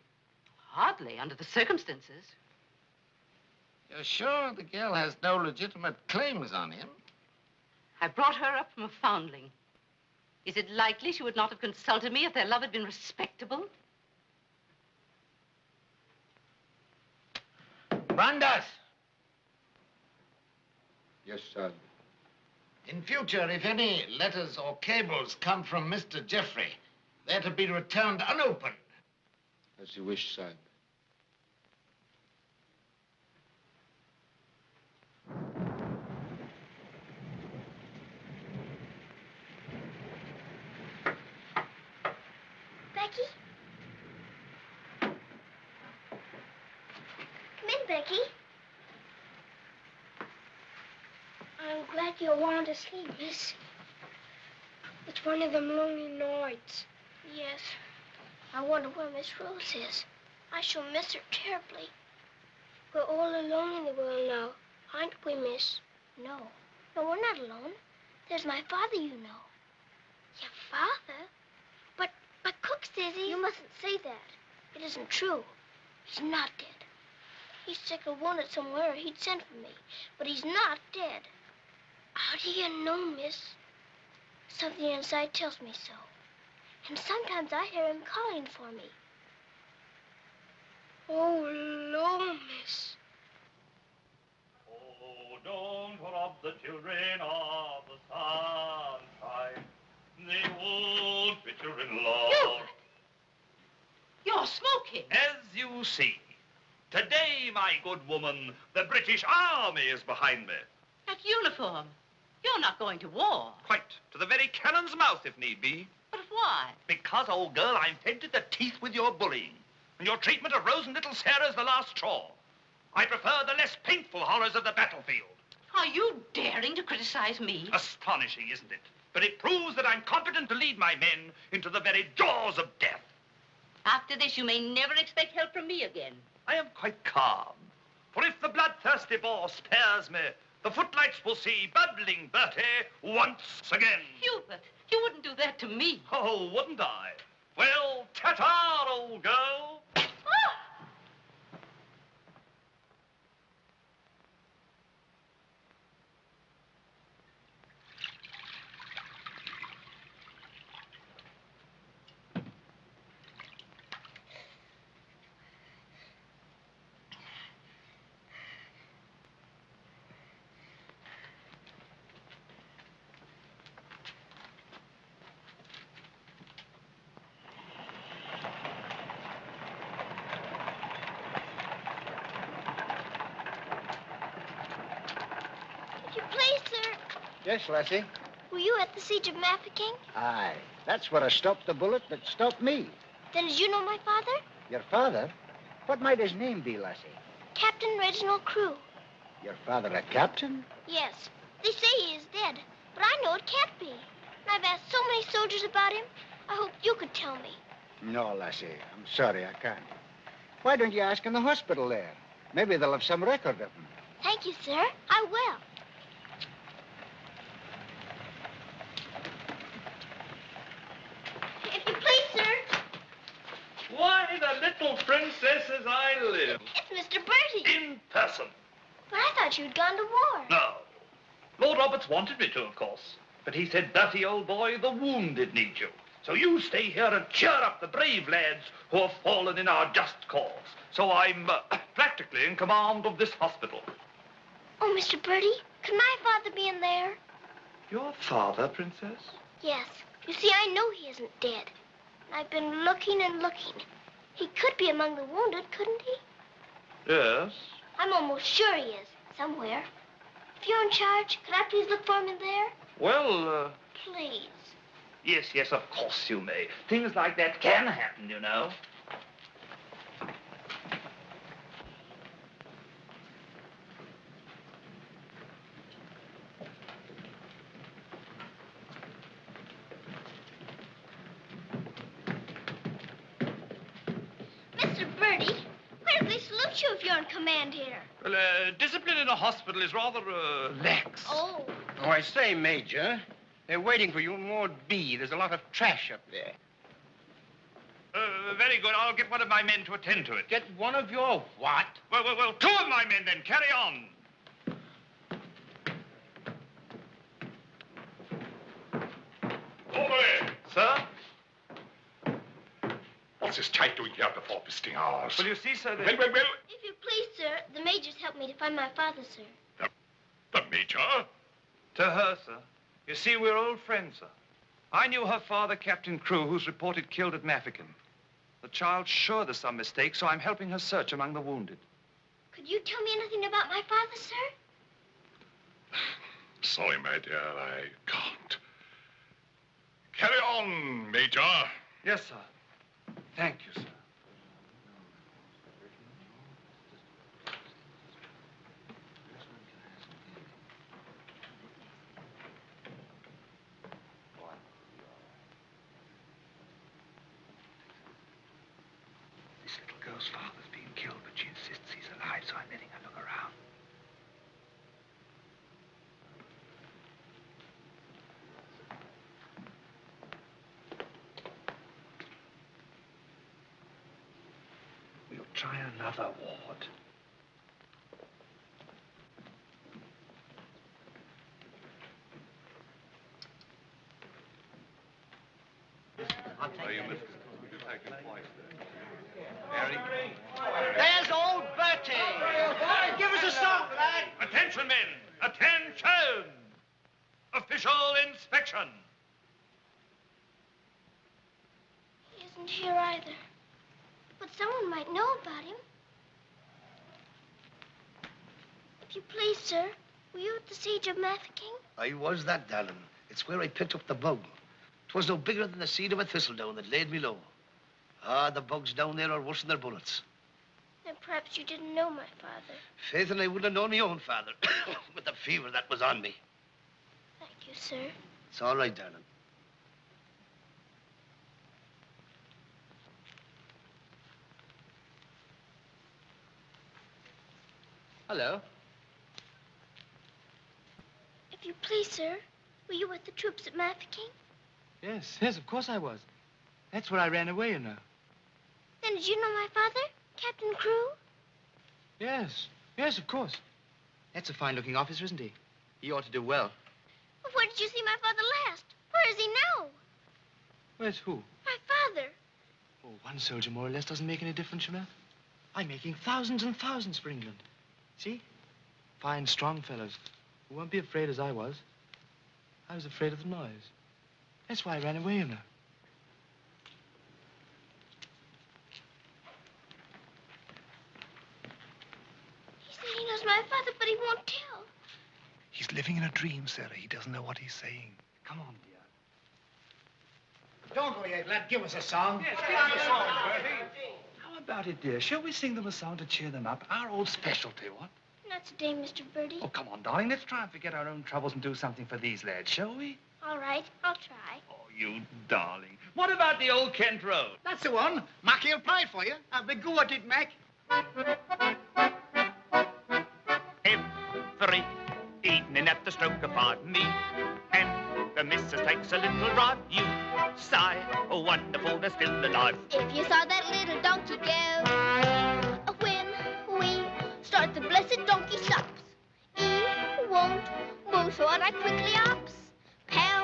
Hardly, under the circumstances. You're sure the girl has no legitimate claims on him? I brought her up from a foundling. Is it likely she would not have consulted me if their love had been respectable? Brandas! Yes, sir. In future, if any letters or cables come from Mr. Geoffrey, they're to be returned unopened. As you wish, sir. Becky? Come in, Becky. I'm glad you want to sleep, miss. It's one of them lonely nights. Yes. I wonder where Miss Rose is. I shall miss her terribly. We're all alone in the world now, aren't we, miss? No. No, we're not alone. There's my father, you know. Your father? But Cook says he... You mustn't say that. It isn't true. He's not dead. He's sick or wounded somewhere, or he'd send for me. But he's not dead. How do you know, miss? Something inside tells me so. And sometimes I hear him calling for me. Oh, Lord, miss. Oh, don't rob the children of the sunshine. They won't fit your in-law. You're smoking. As you see, today, my good woman, the British Army is behind me. That uniform. You're not going to war. Quite. To the very cannon's mouth, if need be. But why? Because, old girl, I'm fed to the teeth with your bullying. And your treatment of Rose and little Sarah's the last straw. I prefer the less painful horrors of the battlefield. Are you daring to criticize me? Astonishing, isn't it? But it proves that I'm competent to lead my men into the very jaws of death. After this, you may never expect help from me again. I am quite calm. For if the bloodthirsty Boer spares me, the footlights will see bubbling Bertie once again. Hubert, you wouldn't do that to me. Oh, wouldn't I? Well, ta-ta, old girl. Yes, Lassie? Were you at the siege of Mafeking? Aye. That's where I stopped the bullet that stopped me. Then did you know my father? Your father? What might his name be, Lassie? Captain Reginald Crewe. Your father a captain? Yes. They say he is dead, but I know it can't be. And I've asked so many soldiers about him. I hope you could tell me. No, Lassie. I'm sorry, I can't. Why don't you ask in the hospital there? Maybe they'll have some record of him. Thank you, sir. I will. If you please, sir. Why, the little princess as I live. It's Mr. Bertie. In person. But I thought you'd gone to war. No. Lord Roberts wanted me to, of course. But he said, Bertie, old boy, the wounded need you. So you stay here and cheer up the brave lads who have fallen in our just cause. So I'm practically in command of this hospital. Oh, Mr. Bertie, could my father be in there? Your father, Princess? Yes. You see, I know he isn't dead. I've been looking and looking. He could be among the wounded, couldn't he? Yes. I'm almost sure he is, somewhere. If you're in charge, could I please look for him in there? Well, Please. Yes, of course you may. Things like that can happen, you know. Mr. Bertie, where do they salute you if you're in command here? Well, discipline in a hospital is rather, lax. Oh. Oh, I say, Major, they're waiting for you in Ward B. There's a lot of trash up there. Very good. I'll get one of my men to attend to it. Get one of your what? Well, two of my men then. Carry on. Over! Sir? What's this type doing here before visiting hours? Well, you see, sir, Well. If you please, sir, the major's helped me to find my father, sir. The Major? To her, sir. You see, we're old friends, sir. I knew her father, Captain Crewe, who's reported killed at Mafeking. The child's sure there's some mistake, so I'm helping her search among the wounded. Could you tell me anything about my father, sir? Sorry, my dear, I can't. Carry on, Major. Yes, sir. Thank you, sir. This little girl's father's been killed, but she insists he's alive, so I'm letting her look around. We'll try another ward. There's old Bertie. Give us a song, lad. Attention, men! Attention! Official inspection. He isn't here either. But someone might know about him. If you please, sir, were you at the siege of Mafeking? I was that, darling. It's where I picked up the bug. 'Twas no bigger than the seed of a thistledown that laid me low. Ah, the bugs down there are worse than their bullets. Then perhaps you didn't know my father. Faith, and I wouldn't have known my own father with the fever that was on me. Thank you, sir. It's all right, darling. Hello. If you please, sir, were you with the troops at Mafeking? Yes, of course I was. That's where I ran away, you know. Then did you know my father, Captain Crewe? Yes, of course. That's a fine-looking officer, isn't he? He ought to do well. Well, where did you see my father last? Where is he now? Where's who? My father. Oh, one soldier more or less doesn't make any difference, you know. I'm making thousands and thousands for England. See? Fine, strong fellows who won't be afraid as I was. I was afraid of the noise. That's why I ran away, you know. He said he knows my father, but he won't tell. He's living in a dream, Sara. He doesn't know what he's saying. Come on, dear. Don't go yet, lad. Give us a song. Yes, give us a song, Bertie. How about it, dear? Shall we sing them a song to cheer them up? Our old specialty, what? Not today, Mr. Bertie. Oh, come on, darling. Let's try and forget our own troubles and do something for these lads, shall we? All right, I'll try. Oh, you darling. What about the old Kent Road? That's the one. Mackie'll play for you. Have a go at it, Mac. Every evening at the stroke of 5 me and the missus takes a little drive. You sigh, oh wonderful, they're still alive. If you saw that little donkey go, when we start the blessed donkey stops. He won't move, so on I quickly ups. Pound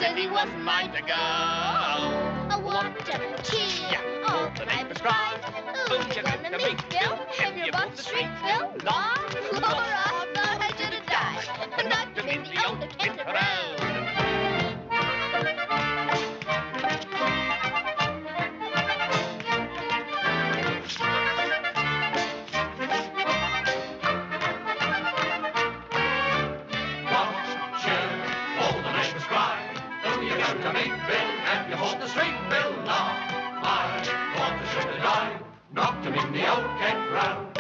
says he wasn't like to go. What a cheer, all the night prescribed. Who's you gonna meet, Bill? Have you bought the street, Bill? Lord, Laura, I thought I should have died. And not to meet the old Kenton Road. To meet Bill, and you hold the street, Bill, law. I thought I should have died, knocked him in the old Kent round.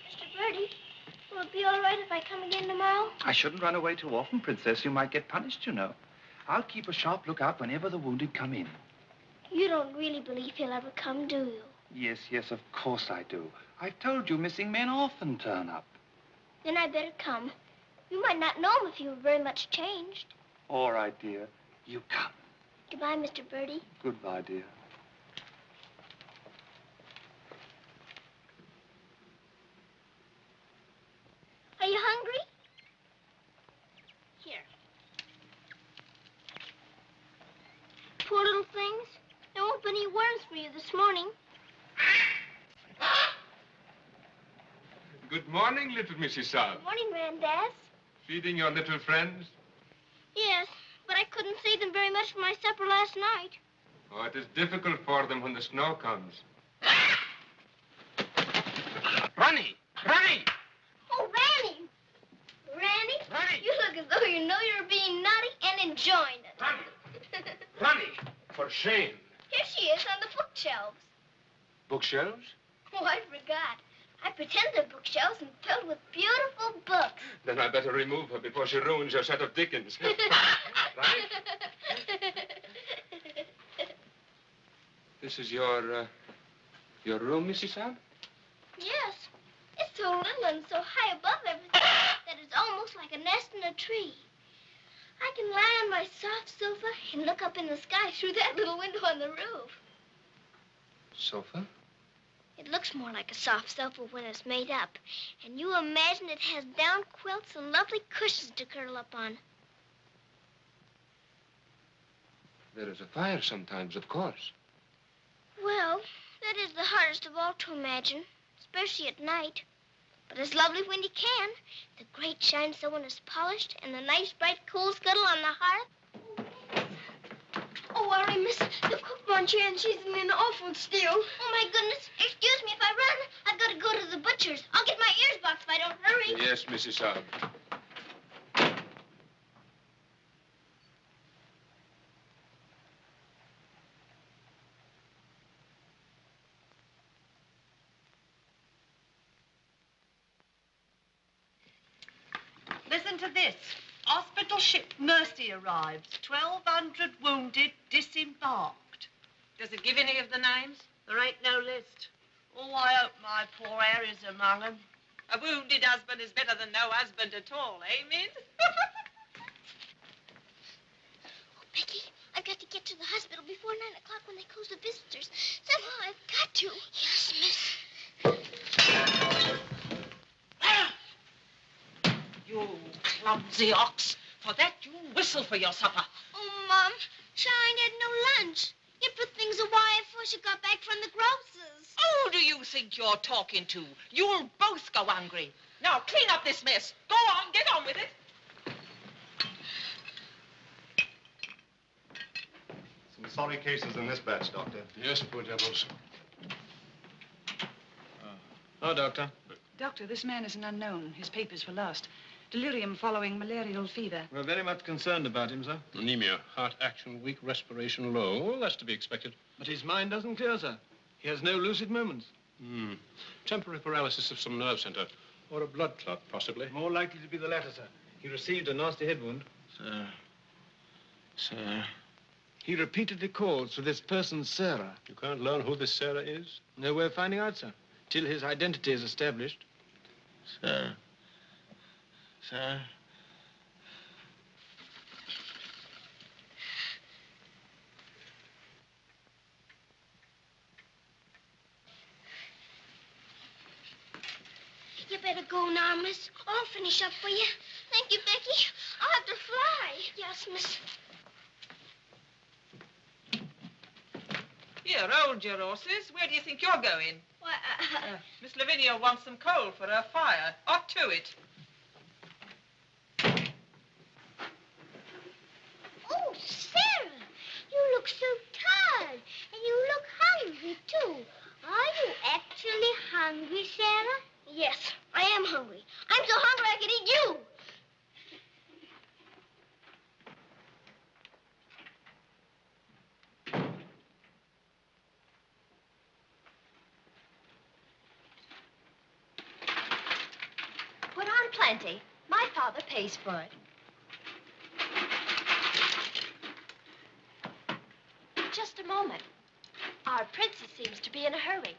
Mr. Bertie, will it be all right if I come again tomorrow? I shouldn't run away too often, Princess. You might get punished, you know. I'll keep a sharp lookout whenever the wounded come in. You don't really believe he'll ever come, do you? Yes, of course I do. I've told you missing men often turn up. Then I better come. You might not know him if you were very much changed. All right, dear. You come. Goodbye, Mr. Bertie. Goodbye, dear. Are you hungry? Here. Poor little things. There won't be any worms for you this morning. Good morning, little Mrs. Sara. Good morning, Grandad. Feeding your little friends? Yes, but I couldn't see them very much for my supper last night. Oh, it is difficult for them when the snow comes. Ronnie! Ronnie! Oh, Ranny! Ranny, you look as though you know you're being naughty and enjoying it. Ronnie! For shame. Here she is on the bookshelves. Bookshelves? Oh, I forgot. I pretend they're bookshelves and filled with beautiful books. Then I better remove her before she ruins your set of Dickens. Right? This is your room, Mrs. Sara? Yes. It's so little and so high above everything that it's almost like a nest in a tree. I can lie on my soft sofa and look up in the sky through that little window on the roof. Sofa? It looks more like a soft sofa when it's made up. And you imagine it has down quilts and lovely cushions to curl up on. There is a fire sometimes, of course. Well, that is the hardest of all to imagine, especially at night. But it's lovely when you can. The grate shines so when it's polished, and the nice, bright, cool scuttle on the hearth. Oh, Ari, miss, the cook wants you, and she's in an awful stew. Oh, my goodness. Excuse me if I run. I've got to go to the butcher's. I'll get my ears boxed if I don't hurry. Yes, Mrs. Sara. Listen to this. Hospital ship Mercy arrives. 1,200 wounded, disembarked. Does it give any of the names? There ain't no list. Oh, I hope my poor Harry's among them. A wounded husband is better than no husband at all, eh, Min? Oh, Becky, I've got to get to the hospital before 9 o'clock when they close the visitors. Somehow I've got to. Yes, miss. You clumsy ox. For that, you whistle for your supper. Oh, Mom, Shine had no lunch. You put things away before she got back from the grocer's. Who do you think you're talking to? You'll both go hungry. Now, clean up this mess. Go on, get on with it. Some sorry cases in this batch, Doctor. Yes, poor devils. Oh, Doctor. Doctor, this man is an unknown. His papers were lost. Delirium following malarial fever. We're very much concerned about him, sir. Anemia, heart action weak, respiration low. Well, that's to be expected. But his mind doesn't clear, sir. He has no lucid moments. Temporary paralysis of some nerve center. Or a blood clot, possibly. More likely to be the latter, sir. He received a nasty head wound. Sir. He repeatedly calls for this person, Sara. You can't learn who this Sara is? No way of finding out, sir, till his identity is established. Sir. go now, miss. I'll finish up for you. Thank you, Becky. I'll have to fly. Yes, miss. Here, hold your horses. Where do you think you're going? Why, Miss Lavinia wants some coal for her fire. Up to it. Oh, Sarah, you look so tired. And you look hungry, too. Are you actually hungry, Sarah? Yes, I am hungry. I'm so hungry I could eat you. Put on plenty. My father pays for it. Just a moment. Our princess seems to be in a hurry.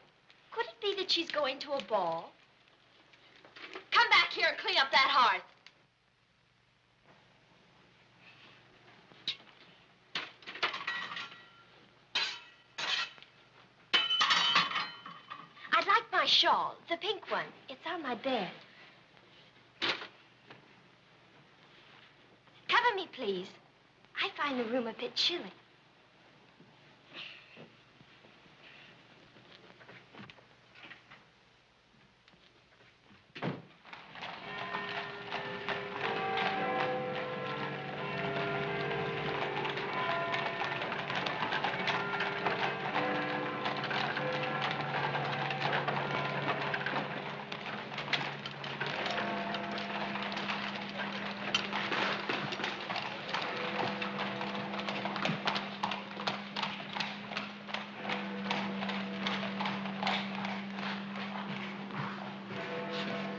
Could it be that she's going to a ball? Come back here and clean up that hearth. I'd like my shawl, the pink one. It's on my bed. Cover me, please. I find the room a bit chilly.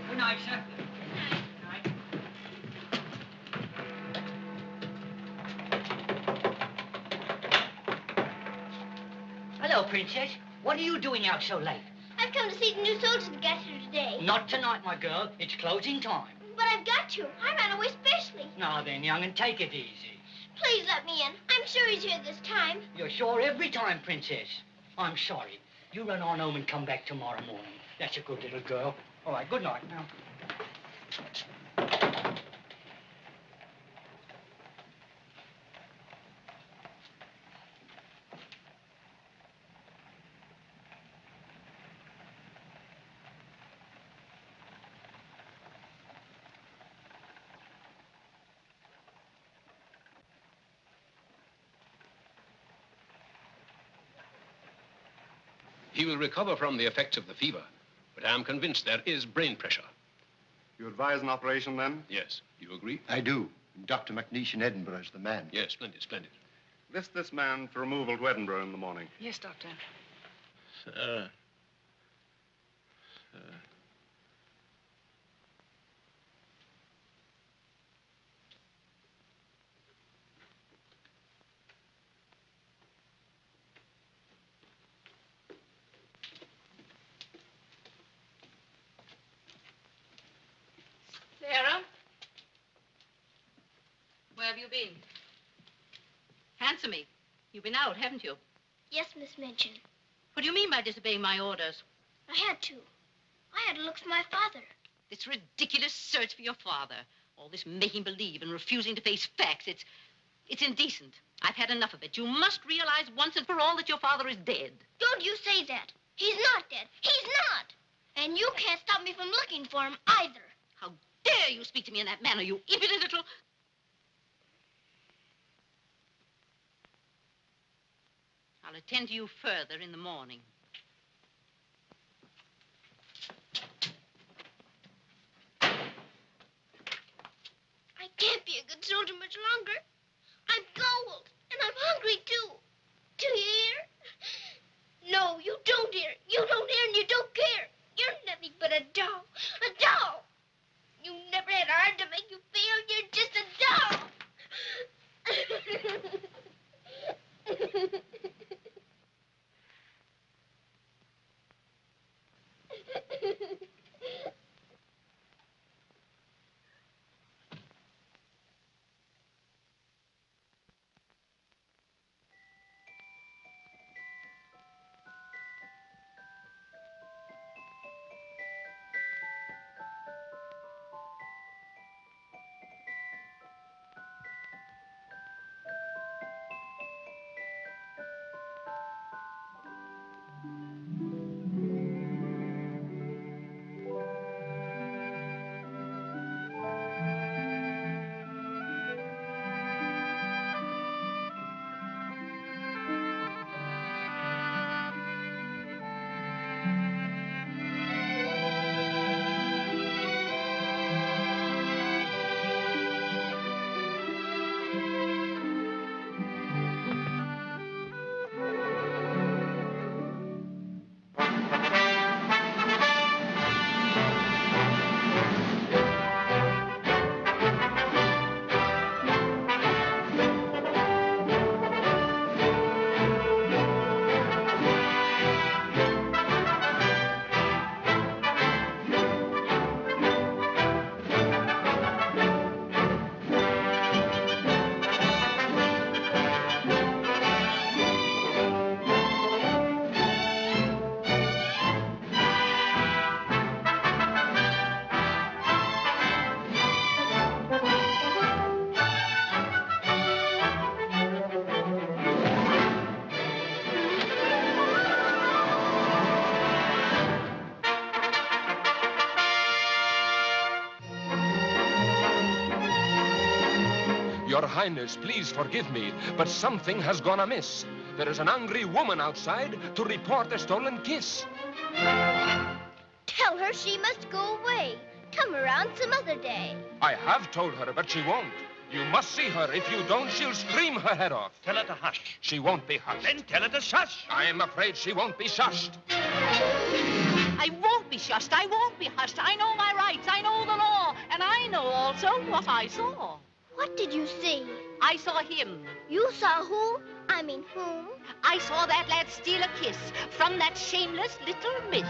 Good night, sir. Hello, Princess. What are you doing out so late? I've come to see the new soldiers that got here today. Not tonight, my girl. It's closing time. But I've got to. I ran away specially. Now then, young, and take it easy. Please let me in. I'm sure he's here this time. You're sure every time, Princess. I'm sorry. You run on home and come back tomorrow morning. That's a good little girl. All right, good night now. He will recover from the effects of the fever, but I am convinced there is brain pressure. You advise an operation, then? Yes. Do you agree? I do. Dr. McNeish in Edinburgh is the man. Yes, splendid, splendid. List this man for removal to Edinburgh in the morning. Yes, Doctor. Sir. Sara? Where have you been? Answer me. You've been out, haven't you? Yes, Miss Minchin. What do you mean by disobeying my orders? I had to. I had to look for my father. This ridiculous search for your father. All this making believe and refusing to face facts. It's indecent. I've had enough of it. You must realize once and for all that your father is dead. Don't you say that. He's not dead. He's not. And you can't stop me from looking for him either. How dare you speak to me in that manner, you impudent little... I'll attend to you further in the morning. I can't be a good soldier much longer. I'm cold, and I'm hungry, too. Do you hear? No, you don't hear. You don't hear and you don't care. You're nothing but a doll. A doll. You never had a heart to make you feel. You're just a doll. Your Highness, please forgive me, but something has gone amiss. There is an angry woman outside to report a stolen kiss. Tell her she must go away. Come around some other day. I have told her, but she won't. You must see her. If you don't, she'll scream her head off. Tell her to hush. She won't be hushed. Then tell her to shush. I am afraid she won't be shushed. I won't be shushed. I won't be hushed. I know my rights. I know the law. And I know also what I saw. What did you see? I saw him. You saw who? I mean whom? I saw that lad steal a kiss from that shameless little miss.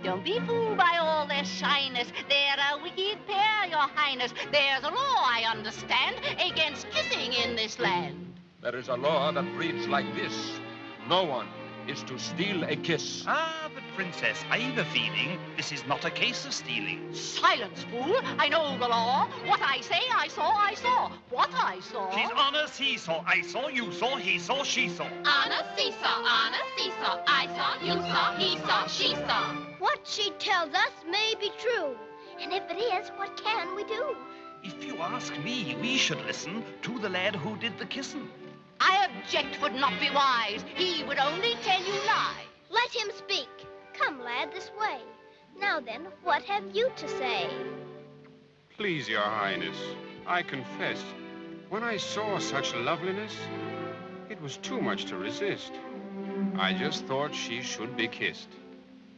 Don't be fooled by all their shyness. They're a wicked pair, Your Highness. There's a law, I understand, against kissing in this land. There is a law that reads like this. No one is to steal a kiss. Ah, but Princess, I've a feeling this is not a case of stealing. Silence, fool. I know the law. What I say, I saw, I saw. What I saw. She's on a seesaw. I saw, you saw, he saw, she saw. On a seesaw, on a seesaw. I saw, you saw, he saw, she saw. What she tells us may be true. And if it is, what can we do? If you ask me, we should listen to the lad who did the kissing. I object would not be wise. He would only tell you lies. Let him speak. Come, lad, this way. Now then, what have you to say? Please, Your Highness, I confess, when I saw such loveliness, it was too much to resist. I just thought she should be kissed.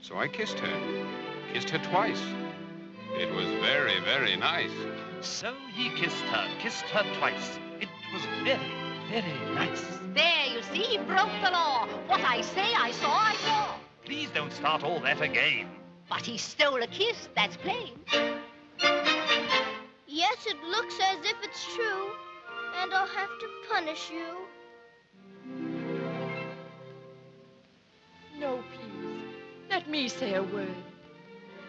So I kissed her twice. It was very, very nice. So he kissed her twice. It was very, very nice. There, you see, he broke the law. What I say, I saw, I saw. Please don't start all that again. But he stole a kiss, that's plain. Yes, it looks as if it's true. And I'll have to punish you. No, please. Let me say a word.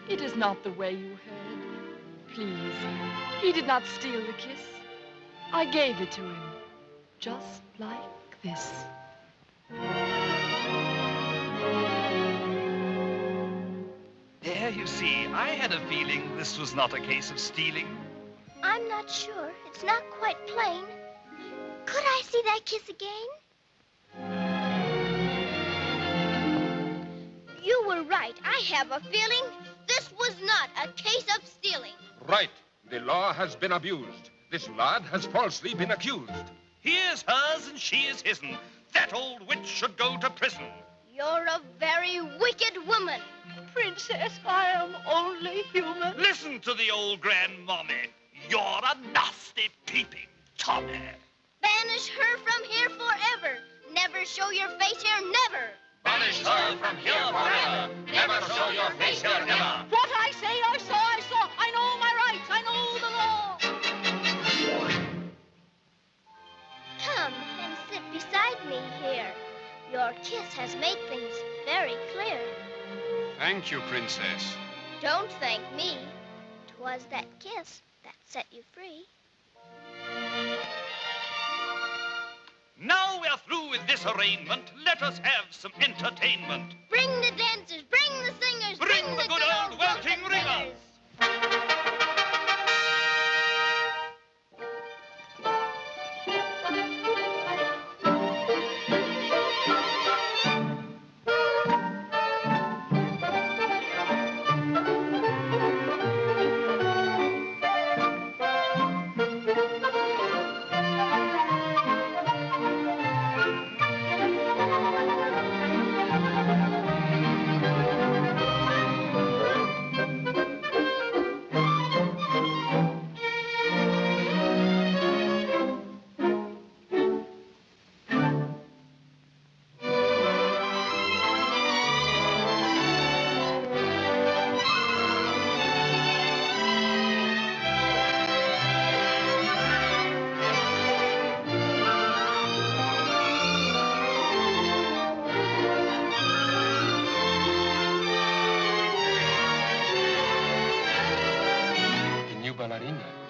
It is not the way you heard. Please. He did not steal the kiss. I gave it to him. Just like this. There, you see, I had a feeling this was not a case of stealing. I'm not sure. It's not quite plain. Could I see that kiss again? You were right. I have a feeling this was not a case of stealing. Right. The law has been abused. This lad has falsely been accused. Here's hers and she is his'n. That old witch should go to prison. You're a very wicked woman. Princess, I am only human. Listen to the old grandmommy. You're a nasty peeping Tommy. Banish her from here forever. Never show your face here, never. Banish her from here forever. Never show your face here, never. What I say, I saw, I saw. I know my rights, I know the law. Come and sit beside me here. Your kiss has made things very clear. Thank you, Princess. Don't thank me. 'Twas that kiss that set you free. Now we're through with this arraignment. Let us have some entertainment. Bring the dancers, bring the singers, bring the good old welting ringers.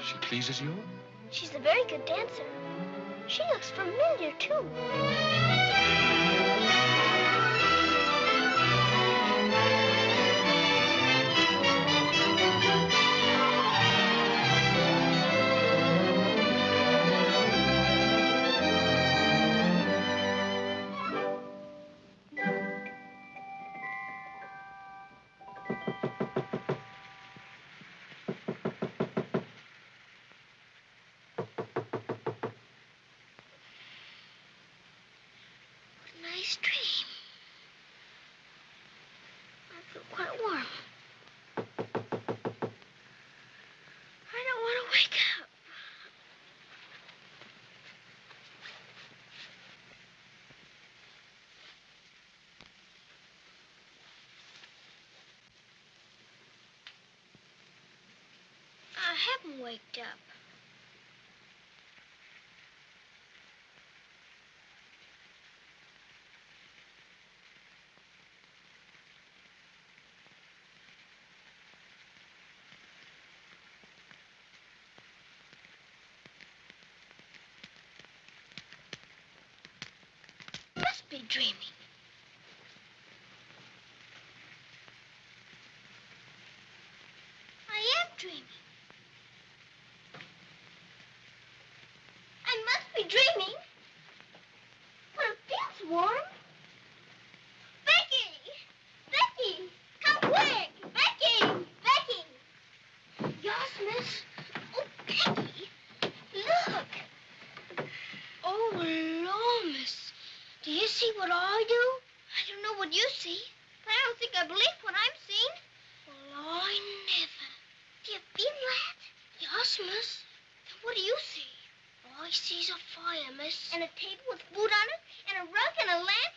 She pleases you? She's a very good dancer. She looks familiar, too. nice dream. I feel quite warm. I don't want to wake up. I haven't waked up. Must be dreaming. I am dreaming. I must be dreaming. But it feels warm. Becky! Becky! Come quick! Becky! Becky! Yes, miss? Oh, Becky! Look! Oh, Lord, miss. Do you see what I do? I don't know what you see, but I don't think I believe what I'm seeing. Well, I never. Do you feel that? Yes, miss. Then what do you see? All I see's a fire, miss. And a table with food on it, and a rug, and a lamp,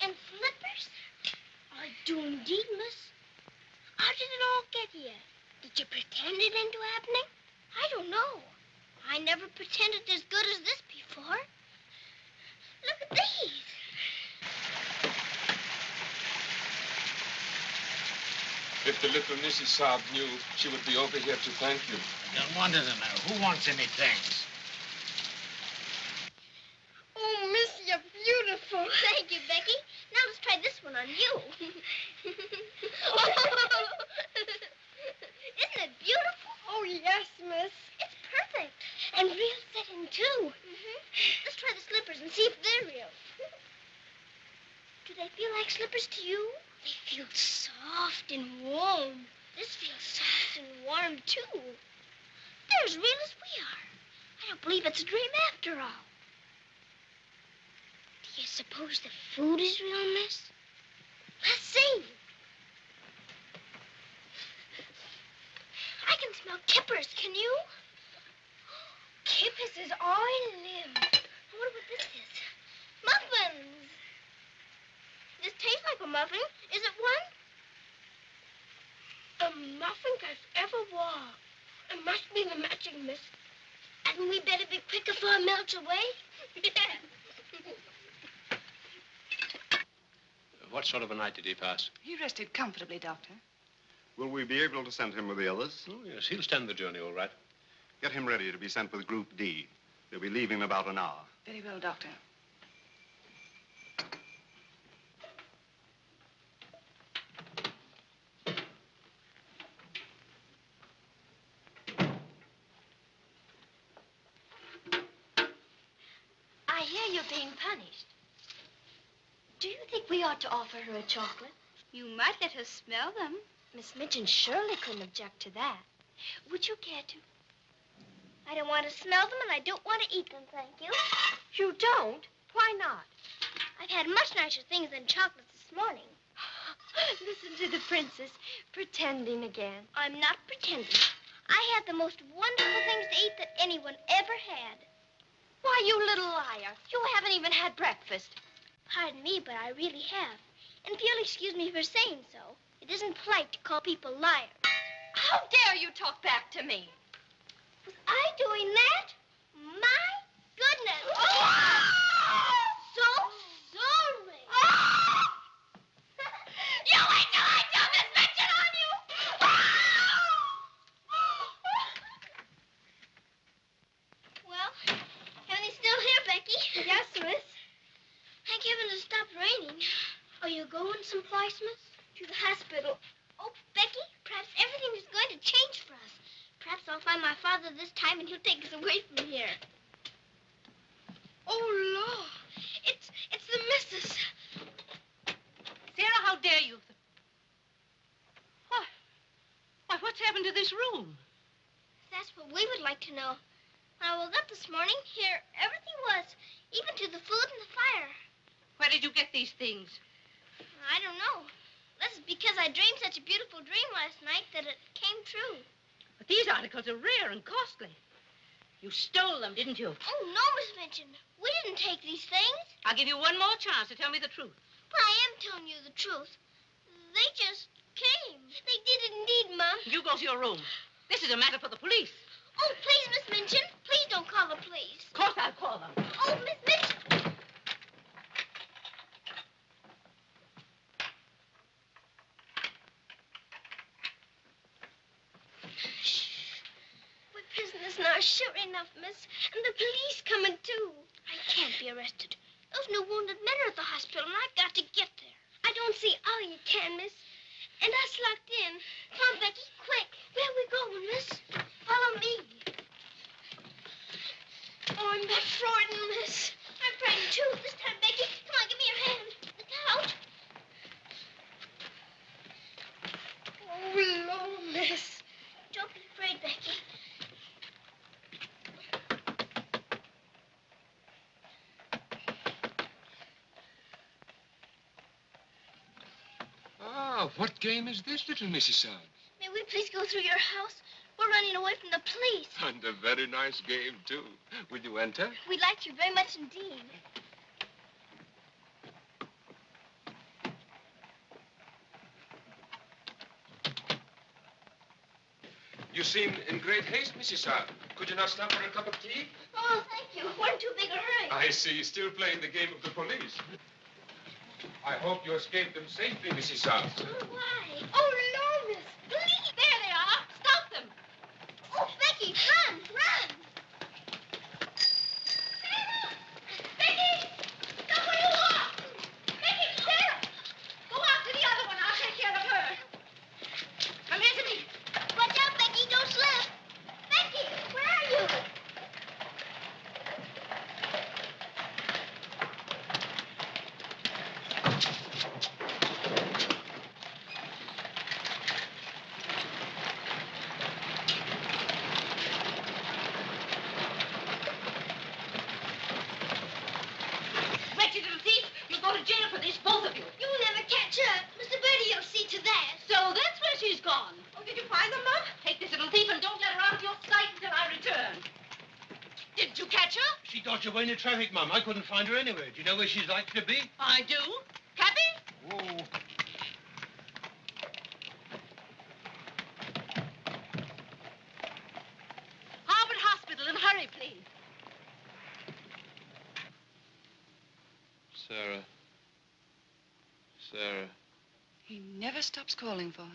and slippers. I do indeed, miss. How did it all get here? Did you pretend it into happening? I don't know. I never pretended as good as this before. Look at these. If the little Mrs. Saab knew, she would be over here to thank you. I don't want to know. Who wants any thanks? Oh, miss, you're beautiful. Thank you, Becky. Now let's try this one on you. Isn't it beautiful? Oh, yes, miss. It's perfect. And real fitting, too. Let's try the slippers and see if they're real. Do they feel like slippers to you? They feel soft and warm. This feels soft and warm, too. They're as real as we are. I don't believe it's a dream after all. Do you suppose the food is real, miss? Let's see. I can smell kippers, can you? Kippers is I live. I wonder what this is. Muffins. Does it taste like a muffin? Is it one? A muffin as ever was. It must be the matching, miss. Hadn't we better be quick before it melts away? What sort of a night did he pass? He rested comfortably, Doctor. Will we be able to send him with the others? Oh, yes, he'll stand the journey all right. Get him ready to be sent with Group D. They'll be leaving in about an hour. Very well, Doctor. I hear you're being punished. Do you think we ought to offer her a chocolate? You might let her smell them. Miss Minchin surely couldn't object to that. Would you care to? I don't want to smell them, and I don't want to eat them, thank you. You don't? Why not? I've had much nicer things than chocolates this morning. Listen to the princess, pretending again. I'm not pretending. I had the most wonderful things to eat that anyone ever had. Why, you little liar. You haven't even had breakfast. Pardon me, but I really have. And if you'll excuse me for saying so, it isn't polite to call people liars. How dare you talk back to me? Was I doing that? My goodness. So sorry. You wait till I tell Miss Minchin on you. Well, everything's still here, Becky. Yes, miss. Thank heaven it stopped raining. Are you going someplace, miss? To the hospital. Oh, Becky, perhaps everything is going to change for us. Perhaps I'll find my father this time and he'll take us away from here. Oh, Lord. It's the missus. Sarah, how dare you? Why, what's happened to this room? That's what we would like to know. When I woke up this morning, here everything was, even to the food and the fire. Where Where did you get these things? I don't know. This is because I dreamed such a beautiful dream last night that it came true. But these articles are rare and costly. You stole them, didn't you? Oh, no, Miss Minchin. We didn't take these things. I'll give you one more chance to tell me the truth. But I am telling you the truth. They just came. They did indeed, Mom. You go to your room. This is a matter for the police. Oh, please, Miss Minchin. Please don't call the police. Of course I'll call them. Oh, Miss Minchin. We're prisoners now, sure enough, miss. And the police coming, too. I can't be arrested. Those new wounded men are at the hospital, and I've got to get there. I don't see how you can, miss. And us locked in. Come on, Becky, quick. Where are we going, miss? Follow me. Oh, I'm that frightened, miss. I'm frightened, too. This time, Becky. Come on, give me your hand. Look out. Oh, Lord, miss. Don't be afraid, Becky. Ah, what game is this, little Mrs. Sara? May we please go through your house? We're running away from the police. And a very nice game, too. Will you enter? We'd like to very much indeed. You seem in great haste, Mrs. Sara. Could you not stop for a cup of tea? Oh, thank you. We're in too big a hurry. I see. Still playing the game of the police. I hope you escaped them safely, Mrs. Sara. Oh, why? Oh, no, miss. Please. There they are. Stop them. Oh, Becky, run, run. Sarah! Becky! Stop where you are! Becky, Sarah! Go after the other one. I'll take care of her. Come here to me. Watch out, Becky. Don't slip. Becky, where are you? Wretched little thief. You'll go to jail for this, both of you. You'll never catch her. Mr. Bertie will see to that. So that's where she's gone. Oh, did you find them, Mom? Take this little thief and don't let her out of your sight until I return. Didn't you catch her? She dodged away in the traffic, Mum. I couldn't find her anywhere. Do you know where she's likely to be? I do. Cappy? Oh. Harvard Hospital, and hurry, please. Sara. Sara. He never stops calling for her.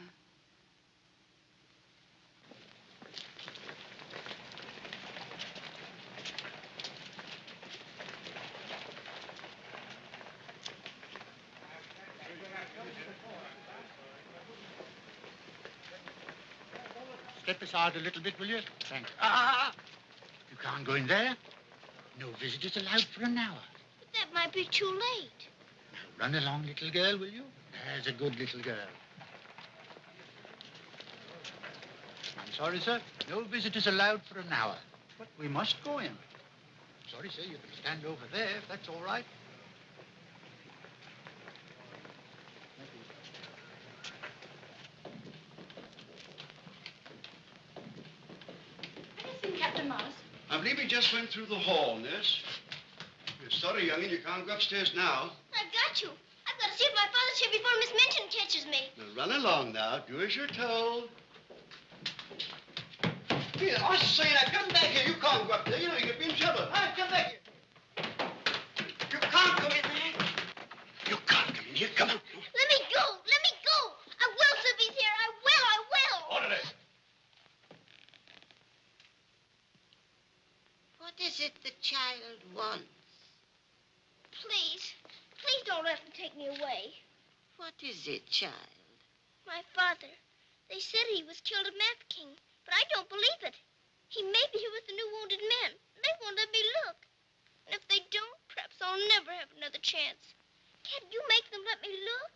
Step aside a little bit, will you? Thanks. You can't go in there. No visitors allowed for an hour. But that might be too late. Now, run along, little girl, will you? There's a good little girl. I'm sorry, sir. No visitors allowed for an hour. But we must go in. Sorry, sir. You can stand over there if that's all right. Captain Morris. I believe he just went through the hall, nurse. We're sorry, young'un, you can't go upstairs now. I've got you. I've got to see if my father's here before Miss Minchin catches me. Now, run along now. Do as you're told. Here, I say now, come back here. You can't go up there. You know you could be in trouble. All right, come back here. You can't go in there. You can't come in here. Come on. Let me go. Let me go. I will, if he's here. I will. I will. Orderly. What is it the child wants? Please. Please don't let them take me away. What is it, child? My father. They said he was killed at Mafeking, but I don't believe it. He may be here with the new wounded men. They won't let me look. And if they don't, perhaps I'll never have another chance. Can't you make them let me look?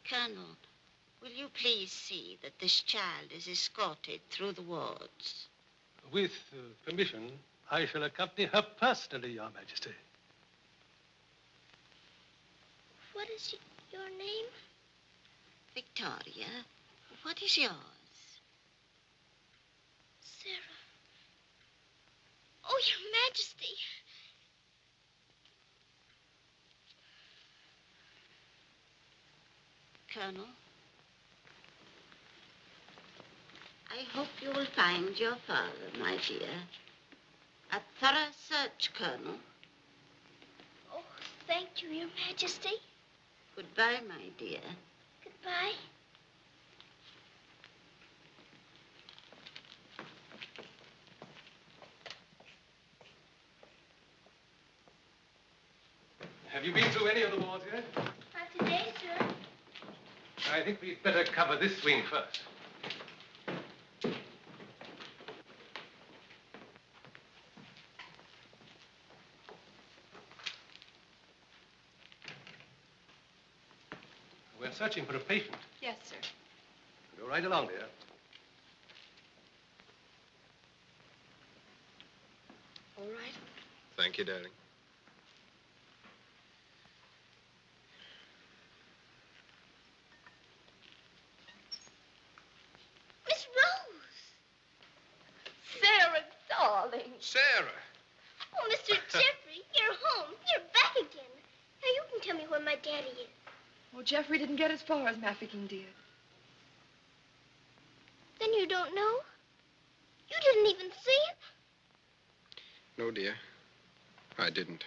Colonel, will you please see that this child is escorted through the wards? With permission, I shall accompany her personally, Your Majesty. What is your name? Victoria. What is yours? Sarah. Oh, Your Majesty. Colonel, I hope you will find your father, my dear. A thorough search, Colonel. Oh, thank you, Your Majesty. Goodbye, my dear. Goodbye. Have you been through any of the wards yet? Not today, sir. I think we'd better cover this wing first. We're searching for a patient. Yes, sir. Go right along, dear. All right. Thank you, darling. Miss Rose! Sarah, darling. Sarah! Oh, Mr. Geoffrey, you're home. You're back again. Now you can tell me where my daddy is. Well, Geoffrey didn't get as far as Mafeking did. Then you don't know? You didn't even see him? No, dear. I didn't.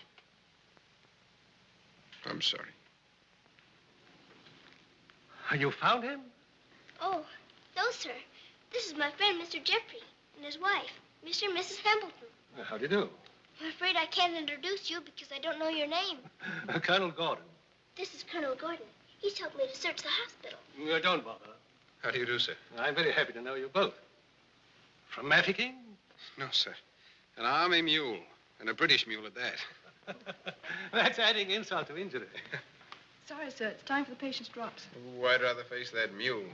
I'm sorry. You found him? Oh, no, sir. This is my friend, Mr. Geoffrey, and his wife, Mr. and Mrs. Hamilton. How do you do? I'm afraid I can't introduce you because I don't know your name. Colonel Gordon. This is Colonel Gordon. He's helped me to search the hospital. Don't bother. How do you do, sir? I'm very happy to know you both. From Mafeking? No, sir. An army mule, and a British mule at that. That's adding insult to injury. Sorry, sir. It's time for the patient's drops. Oh, I'd rather face that mule.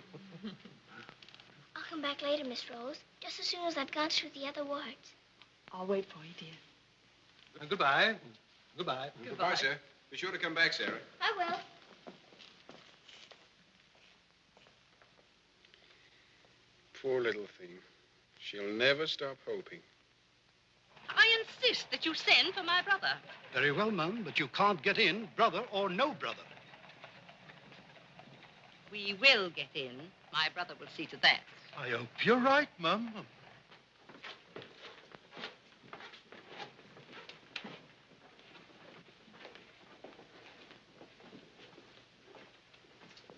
I'll come back later, Miss Rose, just as soon as I've gone through the other wards. I'll wait for you, dear. Goodbye. Goodbye. Goodbye, sir. Be sure to come back, Sarah. I will. Poor little thing. She'll never stop hoping. I insist that you send for my brother. Very well, Mum, but you can't get in, brother or no brother. We will get in. My brother will see to that. I hope you're right, Mum.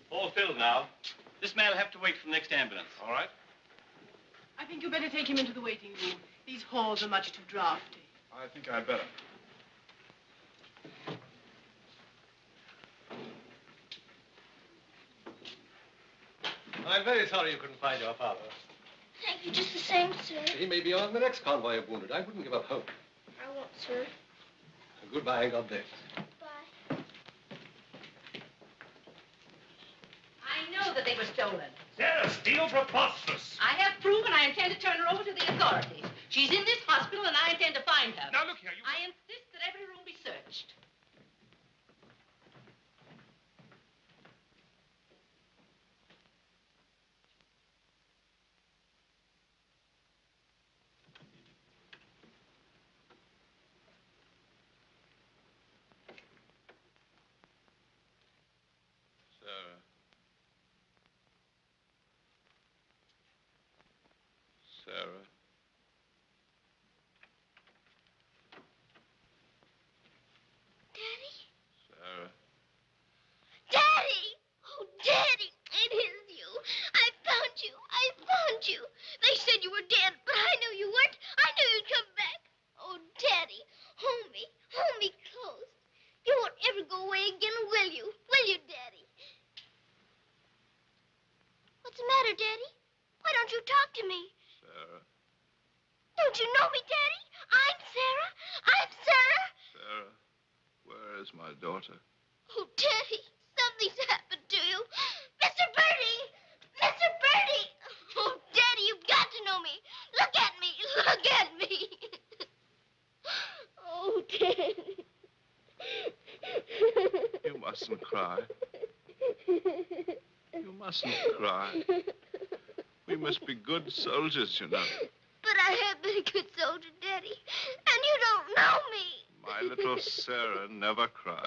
All filled now. This man will have to wait for the next ambulance. All right. I think you better take him into the waiting room. These halls are much too drafty. I think I'd better. I'm very sorry you couldn't find your father. Thank you just the same, sir. He may be on the next convoy of wounded. I wouldn't give up hope. I won't, sir. Goodbye and God bless. I know that they were stolen. Sarah, steal preposterous. I have proof, and I intend to turn her over to the authorities. She's in this hospital, and I intend to find her. Now, look here, you... I insist that every room be searched. Sarah. Daddy? Sarah. Daddy! Oh, Daddy, it is you. I found you. I found you. They said you were dead, but I knew you weren't. I knew you'd come back. Oh, Daddy, hold me. Hold me close. You won't ever go away again, will you? Will you, Daddy? What's the matter, Daddy? Why don't you talk to me? Sarah. Don't you know me, Daddy? I'm Sarah. I'm Sarah. Sarah, where is my daughter? Oh, Daddy, something's happened to you. Mr. Bertie! Mr. Bertie! Oh, Daddy, you've got to know me. Look at me. Look at me. Oh, Daddy. You mustn't cry. You mustn't cry. We must be good soldiers, you know. But I have been a good soldier, Daddy, and you don't know me. My little Sara never cried.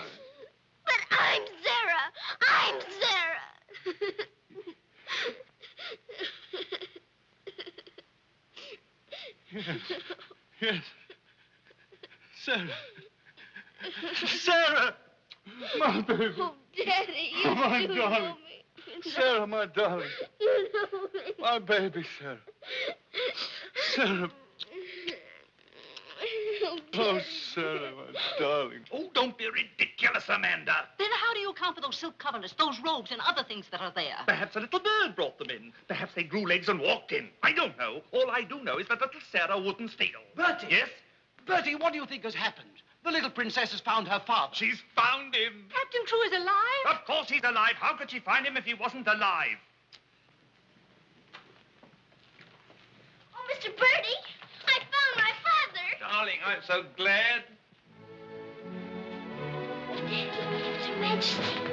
But I'm Sara. I'm Sara. Yes. Sara. Sara! My baby. Oh, Daddy, you Oh, my do darling. know me. Sara, my darling. You know me. My baby, Sara. Sara. Oh, Sara, my darling. Oh, don't be ridiculous, Amanda. Then how do you account for those silk coverlets, those robes, and other things that are there? Perhaps a little bird brought them in. Perhaps they grew legs and walked in. I don't know. All I do know is that little Sara wouldn't steal. Bertie! Yes? Bertie, what do you think has happened? The little princess has found her father. She's found him. Captain Crewe is alive? Of course he's alive. How could she find him if he wasn't alive? Oh, Mr. Bertie, I found my father. Darling, I'm so glad. Your Majesty.